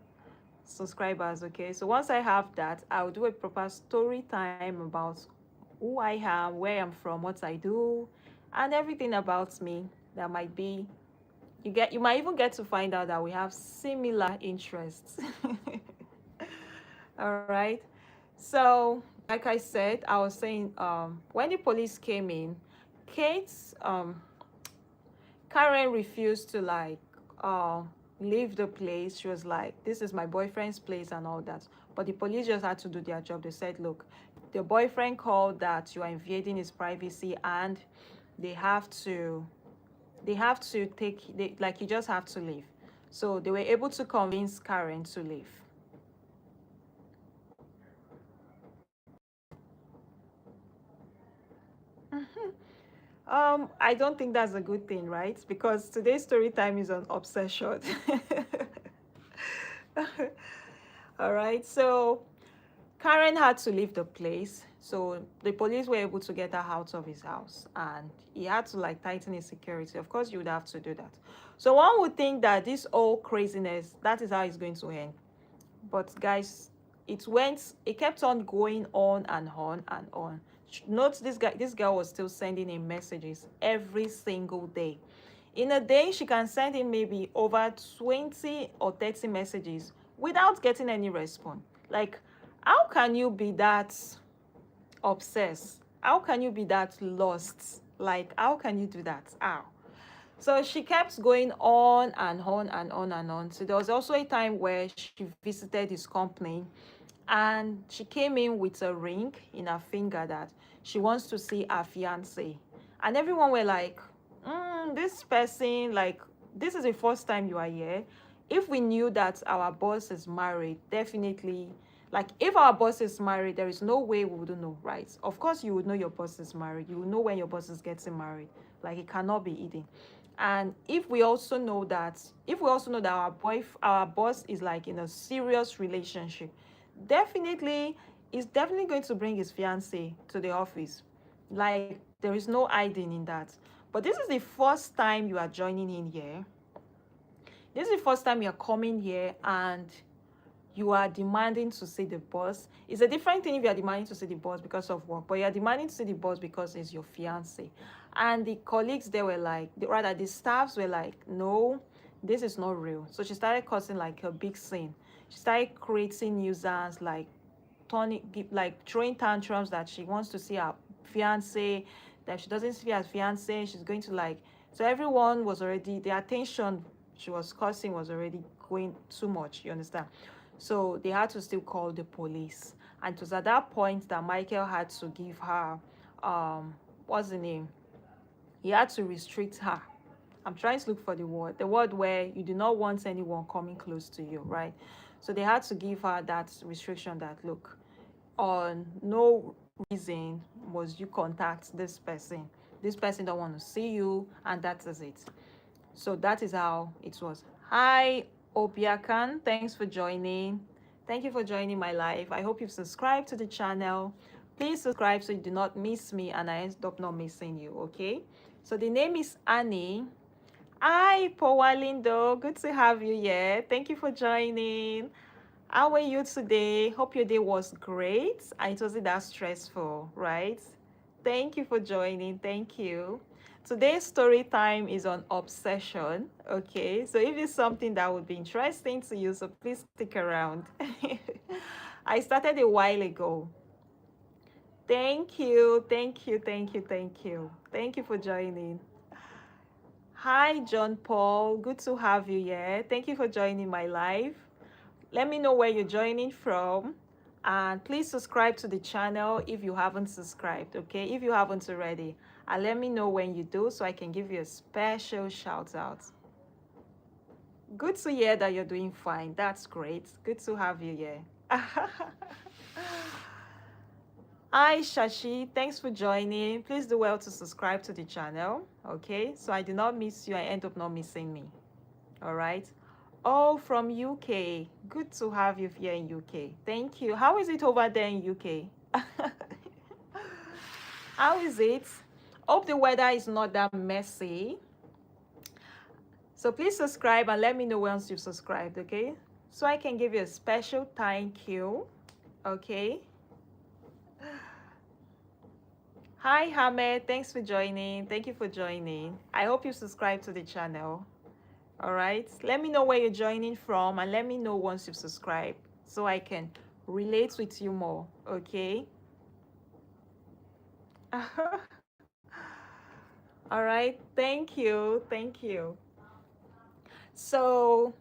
Okay, so once I have that, I'll do a proper story time about who I am, where I'm from, what I do, and everything about me that might be you might even get to find out that we have similar interests. All right. So like I said, I was saying when the police came in, Kate's Karen refused to like uh, leave the place. She was like, this is my boyfriend's place and all that. But the police just had to do their job. They said, look, the boyfriend called that you are invading his privacy, and they have to like you just have to leave. So they were able to convince Karen to leave. I don't think that's a good thing, right? Because today's story time is on obsession. All right, so Karen had to leave the place. So the police were able to get her out of his house, and he had to like tighten his security. Of course, you would have to do that. So one would think that this all craziness, that is how it's going to end. But guys, it kept on going on and on and on. Note this girl was still sending him messages every single day. In a day, she can send him maybe over 20 or 30 messages without getting any response. Like, how can you be that obsessed? How can you be that lost? Like, how can you do that? How? So she kept going on and on and on and on. So there was also a time where she visited his company, and she came in with a ring in her finger that she wants to see her fiance. And everyone were like, this person, like, this is the first time you are here. If we knew that our boss is married, definitely, like, if our boss is married, there is no way we wouldn't know, right? Of course, you would know your boss is married. You would know when your boss is getting married. Like, it cannot be hidden. And if we also know that our boss is like in a serious relationship, definitely is definitely going to bring his fiance to the office. Like, there is no hiding in that. But this is the first time you are joining in here. This is the first time you're coming here and you are demanding to see the boss. It's a different thing if you're demanding to see the boss because of work, but you're demanding to see the boss because it's your fiance. And the colleagues, they were like, rather the staffs were like, no, this is not real. So she started causing like a big scene. She started creating nuisance, like like throwing tantrums that she wants to see her fiance, that she doesn't see her fiance, she's going to like. So everyone was already, the attention she was causing was already going too much. You understand? So they had to still call the police, and it was at that point that Micheal had to give her, what's the name? He had to restrict her. I'm trying to look for the word where you do not want anyone coming close to you, right? So they had to give her that restriction that, look, on no reason must you contact this person. This person don't want to see you, and that is it. So that is how it was. Hi, Obiakan. Thanks for joining. Thank you for joining my live. I hope you've subscribed to the channel. Please subscribe so you do not miss me and I end up not missing you, okay? So the name is Annie. Hi, Powalindo. Good to have you here. Thank you for joining. How are you today? Hope your day was great and it wasn't that stressful, right? Thank you for joining. Thank you. Today's story time is on obsession. Okay, so if it's something that would be interesting to you, so please stick around. I started a while ago. Thank you, thank you, thank you, thank you. Thank you for joining. Hi, John Paul. Good to have you here. Thank you for joining my live. Let me know where you're joining from. And please subscribe to the channel if you haven't subscribed, okay? If you haven't already. And let me know when you do so I can give you a special shout out. Good to hear that you're doing fine. That's great. Good to have you here. Hi, Shashi. Thanks for joining. Please do well to subscribe to the channel, okay? So I do not miss you. I end up not missing me, all right? Oh, from UK. Good to have you here in UK. Thank you. How is it over there in UK? How is it? Hope the weather is not that messy. So please subscribe and let me know once you've subscribed, okay? So I can give you a special thank you, okay? Hi, Hamed. Thanks for joining. Thank you for joining. I hope you subscribe to the channel. All right. Let me know where you're joining from and let me know once you've subscribed so I can relate with you more. Okay. All right. Thank you. Thank you. So,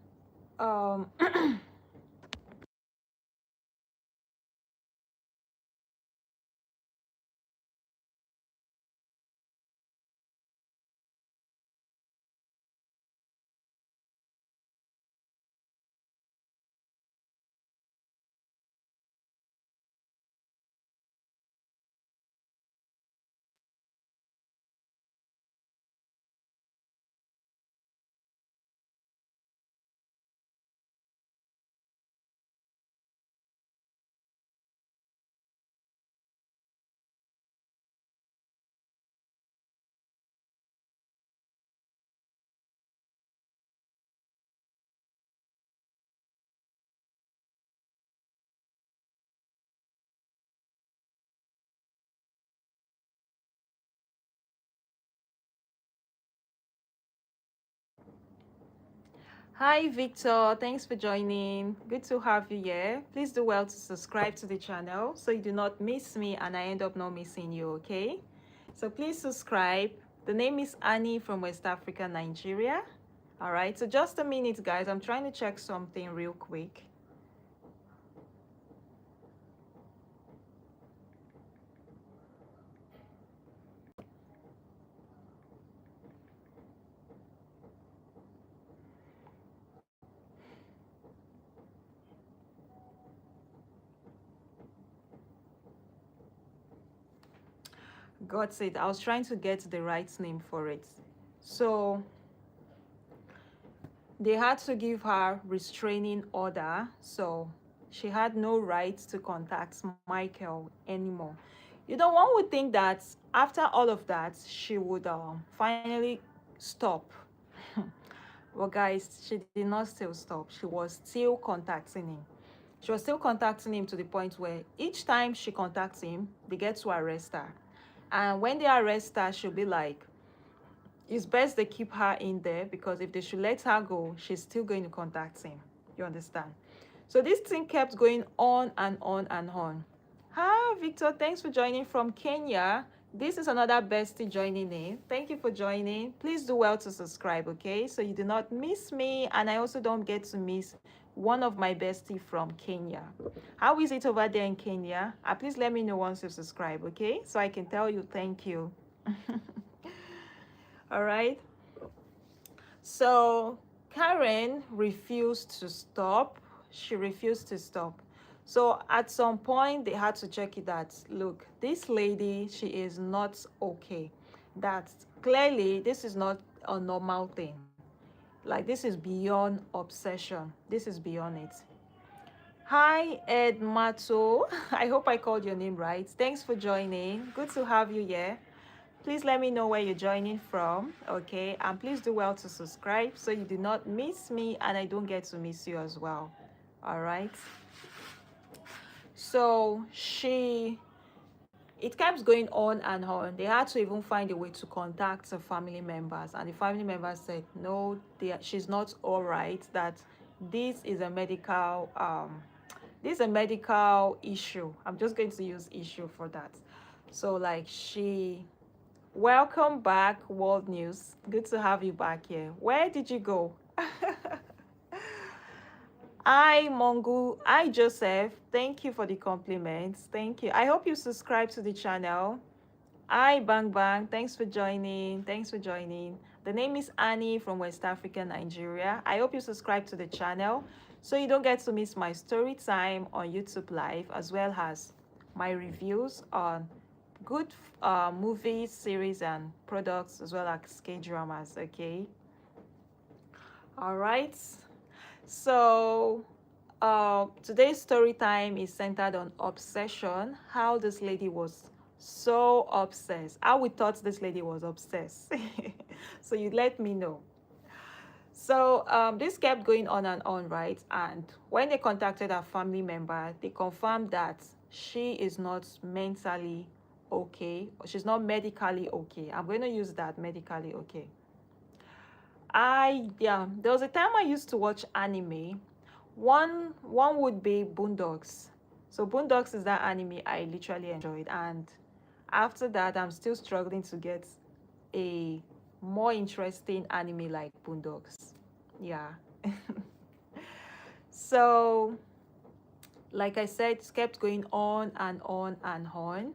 hi, Victor. Thanks for joining. Good to have you here. Please do well to subscribe to the channel so you do not miss me and I end up not missing you, okay? So please subscribe. The name is Annie from West Africa, Nigeria. All right, so just a minute, guys. I'm trying to check something real quick. Got it. I was trying to get the right name for it. So they had to give her restraining order. So she had no right to contact Micheal anymore. You know, one would think that after all of that, she would finally stop. Well, guys, she did not still stop. She was still contacting him. She was still contacting him to the point where each time she contacts him, they get to arrest her. And when they arrest her, she'll be like, it's best they keep her in there because if they should let her go, she's still going to contact him. You understand? So this thing kept going on and on and on. Hi, Victor. Thanks for joining from Kenya. This is another bestie joining in. Thank you for joining. Please do well to subscribe, okay? So you do not miss me, and I also don't get to miss one of my bestie from Kenya. How is it over there in Kenya? Please let me know once you subscribe, okay? So I can tell you thank you. All right. So Karen refused to stop. She refused to stop. So at some point, they had to check it out. Look, this lady, she is not okay. That clearly, this is not a normal thing. Like, this is beyond obsession. This is beyond it. Hi, Ed Mato. I hope I called your name right. Thanks for joining. Good to have you here. Please let me know where you're joining from, okay? And please do well to subscribe so you do not miss me and I don't get to miss you as well. All right. So it kept going on and on. They had to even find a way to contact the family members, and the family members said no, she's not all right, that this is a medical issue. I'm just going to use issue for that. So like, welcome back, World News. Good to have you back here. Where did you go? Hi Joseph, thank you for the compliments. Thank you. I hope you subscribe to the channel. Hi Bang Bang, thanks for joining. Thanks for joining. The name is Annie from West Africa, Nigeria. I hope you subscribe to the channel so you don't get to miss my story time on YouTube Live, as well as my reviews on good movies, series, and products, as well as K-dramas, okay? All right. So today's story time is centered on obsession, how this lady was so obsessed, how we thought this lady was obsessed. So you let me know. So this kept going on and on, right? And when they contacted her family member, they confirmed that she is not mentally okay, or she's not medically okay. I'm going to use that, medically okay. There was a time I used to watch anime. One would be Boondocks. So Boondocks is that anime I literally enjoyed, and after that I'm still struggling to get a more interesting anime like Boondocks. Yeah. So like I said, it kept going on and on and on,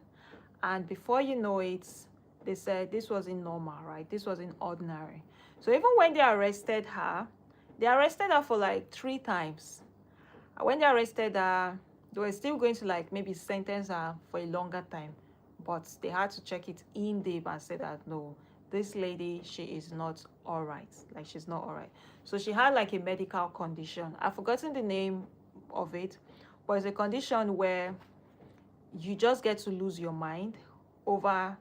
and before you know it, they said this wasn't normal, right? This wasn't ordinary. So even when they arrested her for like 3 times. When they arrested her, they were still going to like maybe sentence her for a longer time, but they had to check it in depth and say that no, this lady, she is not all right. Like, she's not all right. So she had like a medical condition. I've forgotten the name of it, but it's a condition where you just get to lose your mind over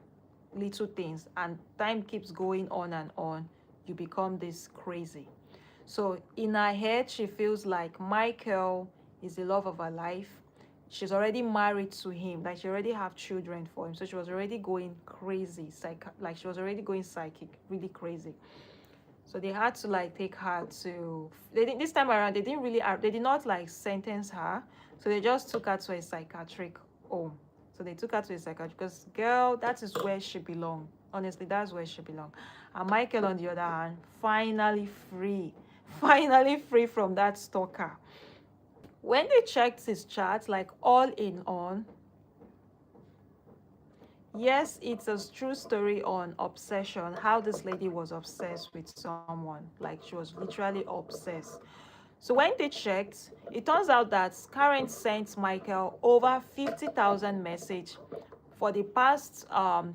little things, and time keeps going on and on. You become this crazy. So in her head, she feels like Micheal is the love of her life. She's already married to him, like she already have children for him. So she was already going crazy, like she was already going psychic, really crazy. So they had to like take her to, this time around, they did not like sentence her. So they just took her to a psychiatric home. So they took her to a psychiatrist, because girl, that is where she belongs. Honestly, that's where she belongs. And Micheal, on the other hand, finally free from that stalker. When they checked his chart, like all in all, yes, it's a true story on obsession, how this lady was obsessed with someone. Like, she was literally obsessed. So when they checked, it turns out that Karen sent Micheal over 50,000 messages for the past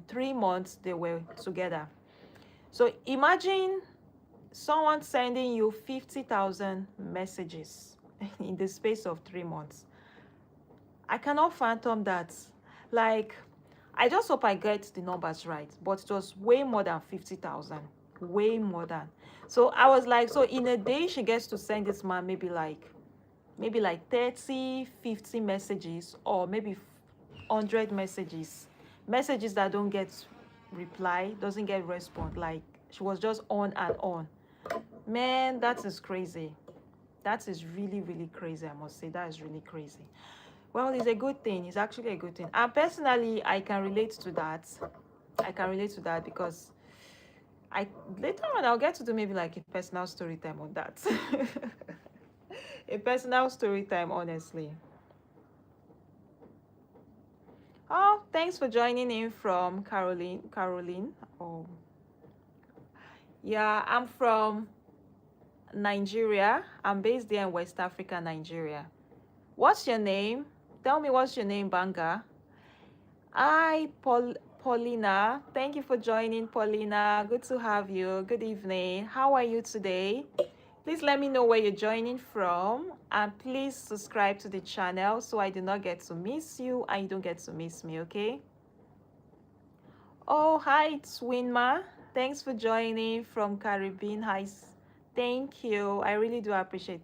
3 months they were together. So imagine someone sending you 50,000 messages in the space of 3 months. I cannot fathom that. Like, I just hope I get the numbers right, but it was way more than 50,000. Way more than. So I was like, so in a day she gets to send this man maybe like 30, 50 messages, or maybe 100 messages that don't get reply, doesn't get response. Like, she was just on and on. Man, that is crazy. That is really, really crazy, I must say. That is really crazy. Well, it's a good thing. It's actually a good thing. And personally, I can relate to that. I can relate to that because I later on I'll get to do maybe like a personal story time on that. A personal story time, honestly. Oh, thanks for joining in from Caroline. Caroline. Oh, yeah, I'm from Nigeria. I'm based there in West Africa, Nigeria. What's your name? Tell me what's your name, Banga. Hi, Paulina. Thank you for joining, Paulina. Good to have you. Good evening. How are you today? Please let me know where you're joining from, and please subscribe to the channel so I do not get to miss you and you don't get to miss me, okay? Oh, hi, it's Winma. Thanks for joining from Caribbean. Hi, thank you. I really do appreciate.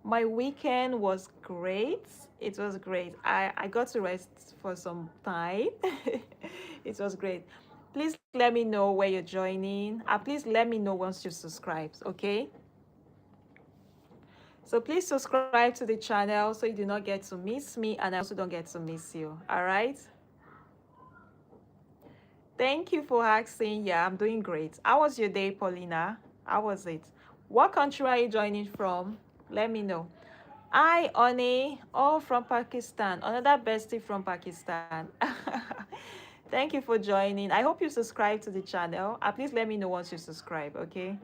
My weekend was great. It was great. I got to rest for some time. It was great. Please let me know where you're joining. Please let me know once you subscribe, okay? So please subscribe to the channel so you do not get to miss me and I also don't get to miss you. All right? Thank you for asking. Yeah, I'm doing great. How was your day, Paulina? How was it? What country are you joining from? Let me know. Hi, Oni. Oh, from Pakistan. Another bestie from Pakistan. Thank you for joining. I hope you subscribe to the channel. Please let me know once you subscribe, okay?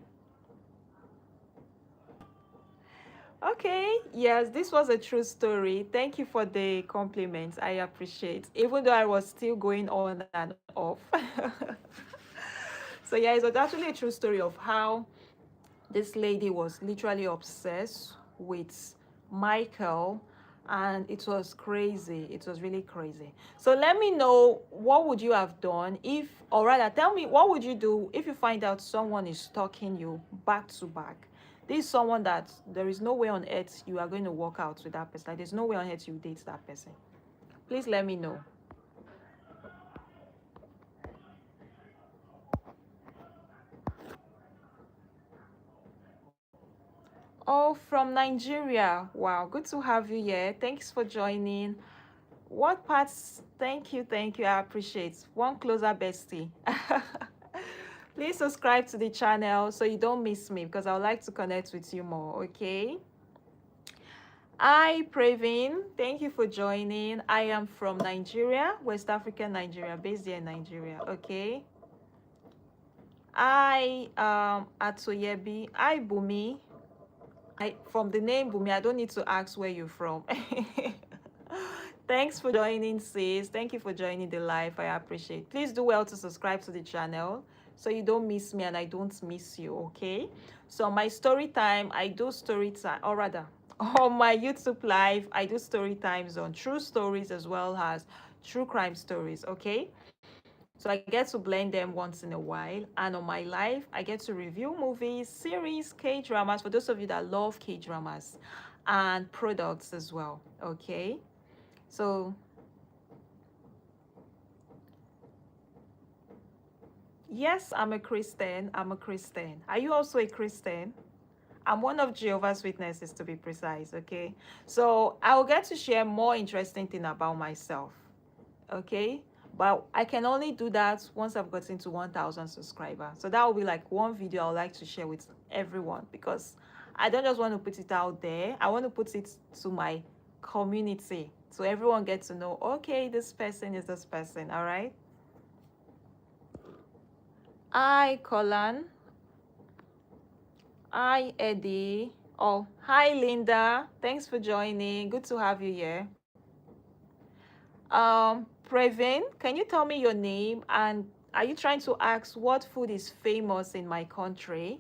Okay, yes, this was a true story. Thank you for the compliments. I appreciate. Even though I was still going on and off. So yeah, it was actually a true story of how this lady was literally obsessed with Micheal, and it was crazy. It was really crazy. So let me know, what would you have done if, or rather tell me, what would you do if you find out someone is stalking you back to back? This is someone that there is no way on earth you are going to work out with that person. Like, there's no way on earth you date that person. Please let me know. Oh, from Nigeria. Wow, good to have you here. Thanks for joining. What parts? Thank you. I appreciate. One closer bestie. Please subscribe to the channel so you don't miss me because I would like to connect with you more, okay? Hi, Praveen. Thank you for joining. I am from Nigeria, West African Nigeria, based here in Nigeria, okay? I Atoyebi. Hi, Bumi. From the name Bumi, I don't need to ask where you're from. Thanks for joining, sis. Thank you for joining the live. I appreciate. Please do well to subscribe to the channel so you don't miss me and I don't miss you, okay? So my story time, I do story time, or rather, on my YouTube live, I do story times on true stories as well as true crime stories, okay? So I get to blend them once in a while. And on my live, I get to review movies, series, K-dramas, for those of you that love K-dramas, and products as well, okay? So, yes, I'm a Christian. I'm a Christian. Are you also a Christian? I'm one of Jehovah's Witnesses, to be precise, okay? So I'll get to share more interesting thing about myself, okay? But I can only do that once I've gotten to 1,000 subscribers. So that will be like one video I would like to share with everyone because I don't just want to put it out there. I want to put it to my community so everyone gets to know, okay, this person is this person, all right? Hi, Colin. Hi, Eddie. Oh, hi, Linda. Thanks for joining. Good to have you here. Previn, can you tell me your name? And are you trying to ask what food is famous in my country?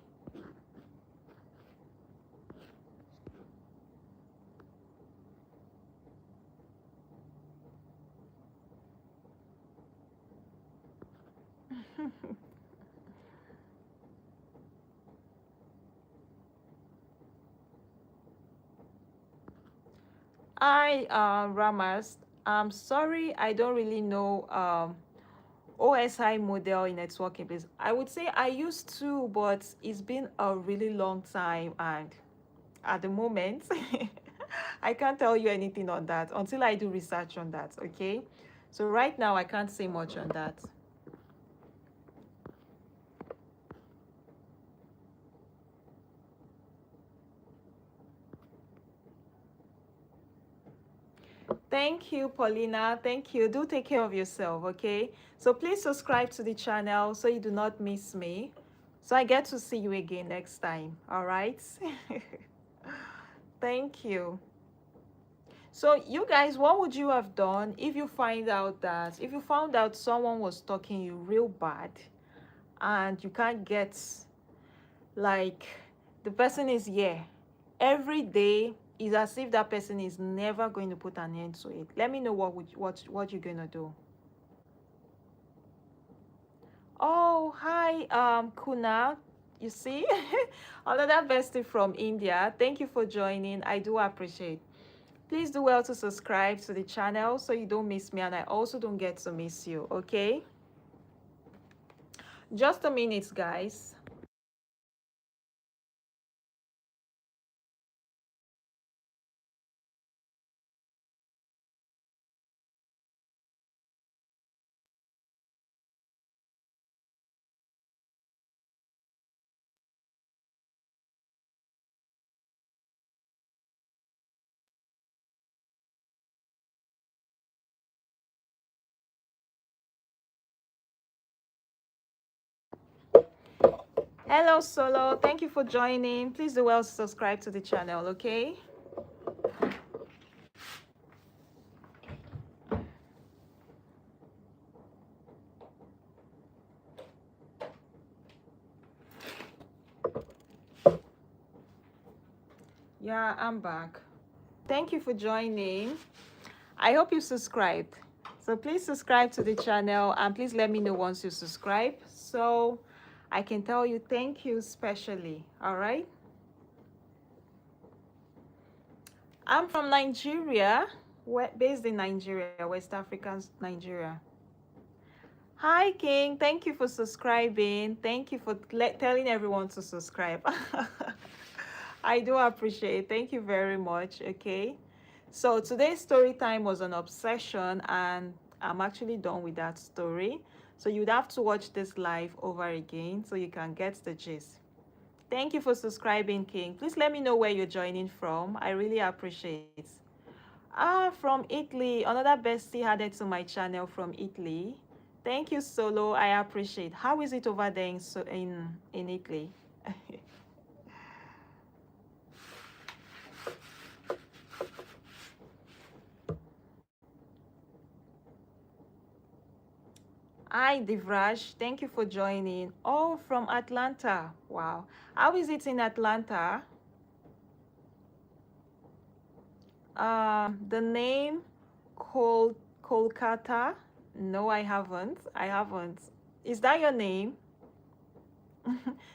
Hi, Ramas. I'm sorry, I don't really know OSI model in networking, please. I would say I used to, but it's been a really long time and at the moment. I can't tell you anything on that until I do research on that, okay? So right now I can't say much on that. Thank you, Paulina. Thank you. Do take care of yourself, okay? So please subscribe to the channel so you do not miss me. So I get to see you again next time, all right? Thank you. So you guys, what would you have done if you found out someone was stalking you real bad and you can't get, like, the person is here every day, is as if that person is never going to put an end to it. Let me know what you're gonna do. Oh, hi, Kuna. You see, another bestie from India. Thank you for joining. I do appreciate. Please do well to subscribe to the channel so you don't miss me and I also don't get to miss you, okay? Just a minute, guys. Hello, Solo. Thank you for joining. Please do well to subscribe to the channel, okay? Yeah, I'm back. Thank you for joining. I hope you subscribed. So please subscribe to the channel and please let me know once you subscribe so I can tell you thank you specially, all right? I'm from Nigeria, based in Nigeria, West African Nigeria. Hi, King. Thank you for subscribing. Thank you for telling everyone to subscribe. I do appreciate it. Thank you very much. Okay. So today's story time was an obsession, and I'm actually done with that story. So you'd have to watch this live over again so you can get the gist. Thank you for subscribing, King. Please let me know where you're joining from. I really appreciate it. From Italy. Another bestie added to my channel from Italy. Thank you, Solo. I appreciate. How is it over there in Italy? Hi, Divraj. Thank you for joining. Oh, from Atlanta. Wow. How is it in Atlanta? The name Kolkata. No, I haven't. I haven't. Is that your name?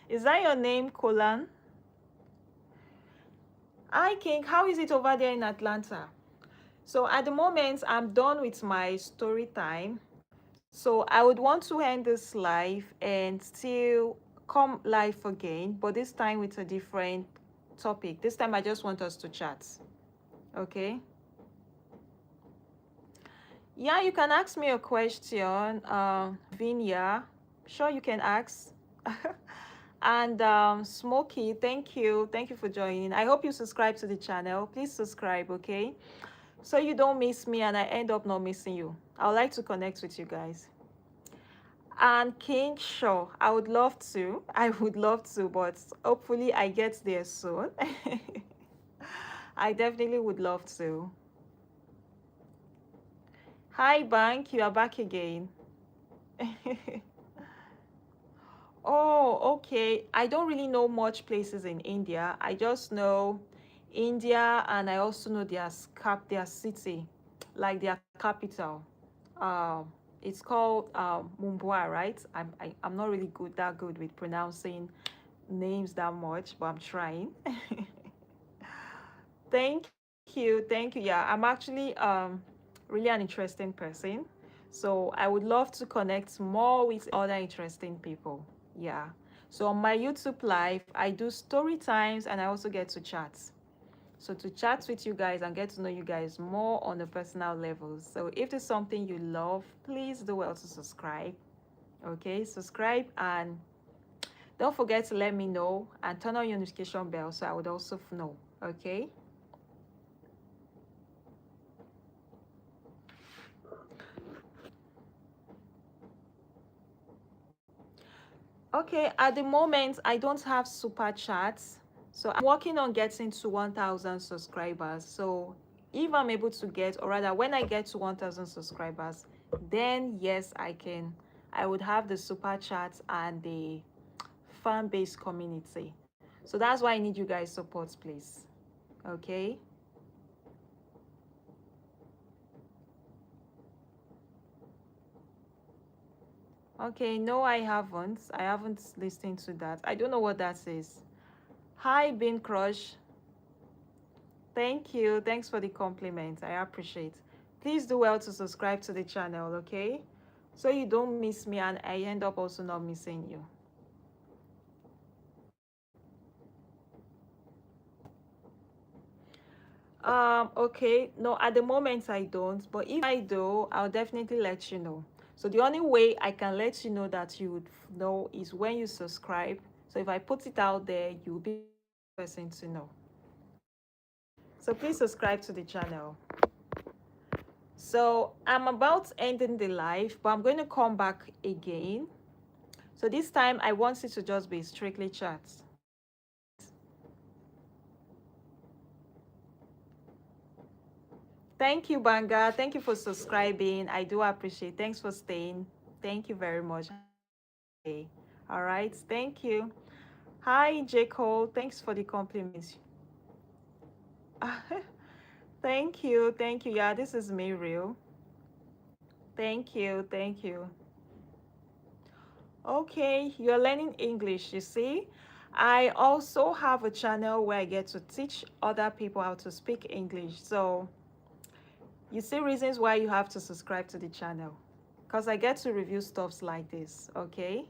Is that your name, Kolan? Hi, King. How is it over there in Atlanta? So at the moment, I'm done with my story time. So I would want to end this live and still come live again, but this time with a different topic. This time I just want us to chat. Okay? Yeah, you can ask me a question, Vinya. Sure, you can ask. And Smokey, thank you. Thank you for joining. I hope you subscribe to the channel. Please subscribe, okay? So you don't miss me and I end up not missing you. I would like to connect with you guys. And King, sure, I would love to. I would love to, but hopefully I get there soon. I definitely would love to. Hi, Bank, you are back again. Oh, okay. I don't really know much places in India. I just know India, and I also know their city, like their capital. It's called Mumbai, right? I'm not really that good with pronouncing names that much, but I'm trying. Thank thank you. Yeah, I'm actually really an interesting person, so I would love to connect more with other interesting people. Yeah. So on my YouTube live, I do story times and I also get to chat. So to chat with you guys and get to know you guys more on a personal level. So if there's something you love, please do well to subscribe. Okay, subscribe and don't forget to let me know and turn on your notification bell so I would also know. Okay. Okay, at the moment I don't have super chats, so I'm working on getting to 1,000 subscribers. So if I'm able to get, or rather when I get to 1,000 subscribers, then yes, I would have the super chats and the fan base community. So that's why I need you guys support, please. Okay. Okay, no, I haven't listened to that. I don't know what that is. Hi, Bean Crush. Thank you. Thanks for the compliment. I appreciate. Please do well to subscribe to the channel, okay? So you don't miss me and I end up also not missing you. Okay. No, at the moment I don't, but if I do, I'll definitely let you know. So the only way I can let you know that you would know is when you subscribe. So if I put it out there, you'll be the person to know. So please subscribe to the channel. So I'm about ending the live, but I'm going to come back again. So this time I want it to just be strictly chats. Thank you, Banga. Thank you for subscribing. I do appreciate. Thanks for staying. Thank you very much. Okay. All right. Thank you. Hi, J. Cole. Thanks for the compliments. Thank you. Thank you. Yeah, this is Micheal. Thank you. Thank you. Okay, you're learning English, you see. I also have a channel where I get to teach other people how to speak English. So you see reasons why you have to subscribe to the channel, because I get to review stuffs like this, okay?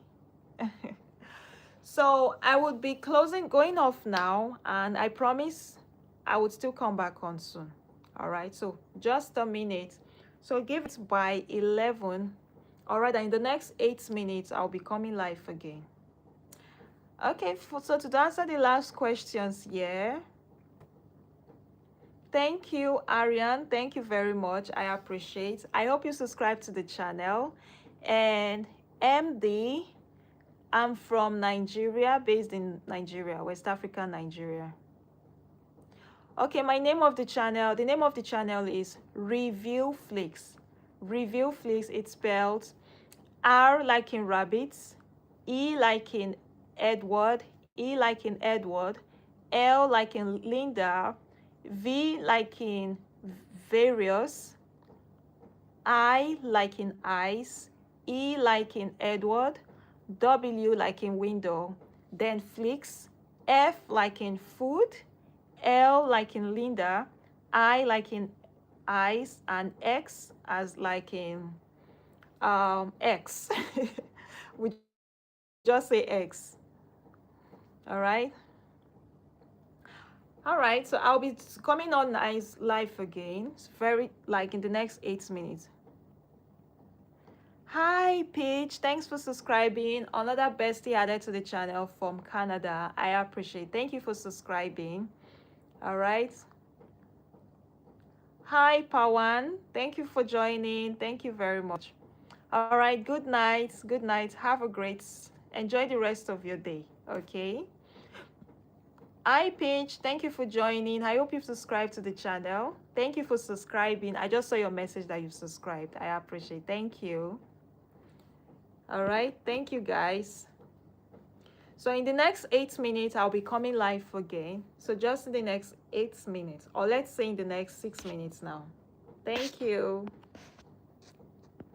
So I would be going off now, and I promise I would still come back on soon. All right, so just a minute. So give it by 11, or rather in the next 8 minutes, I'll be coming live again. Okay, so to answer the last questions, yeah. Thank you, Ariane. Thank you very much. I appreciate. I hope you subscribe to the channel. And MD, I'm from Nigeria, based in Nigeria, West Africa, Nigeria. Okay, the name of the channel is Reelview Flix. Reelview Flix, it's spelled R like in rabbits, E like in Edward, E like in Edward, L like in Linda, V like in various, I like in ice, E like in Edward, W like in window, then Flix, F like in food, L like in Linda, I like in ice, and X as like in X. We just say X. All right. All right, so I'll be coming on live again. It's very like in the next 8 minutes. Hi, Paige. Thanks for subscribing. Another bestie added to the channel from Canada. I appreciate. Thank you for subscribing. All right. Hi, Pawan. Thank you for joining. Thank you very much. All right. Good night. Good night. Have a great, enjoy the rest of your day. Okay. Hi, Paige. Thank you for joining. I hope you've subscribed to the channel. Thank you for subscribing. I just saw your message that you've subscribed. I appreciate. Thank you. All right. Thank you, guys. So in the next 8 minutes, I'll be coming live again. So just in the next 8 minutes, or let's say in the next 6 minutes now. Thank you.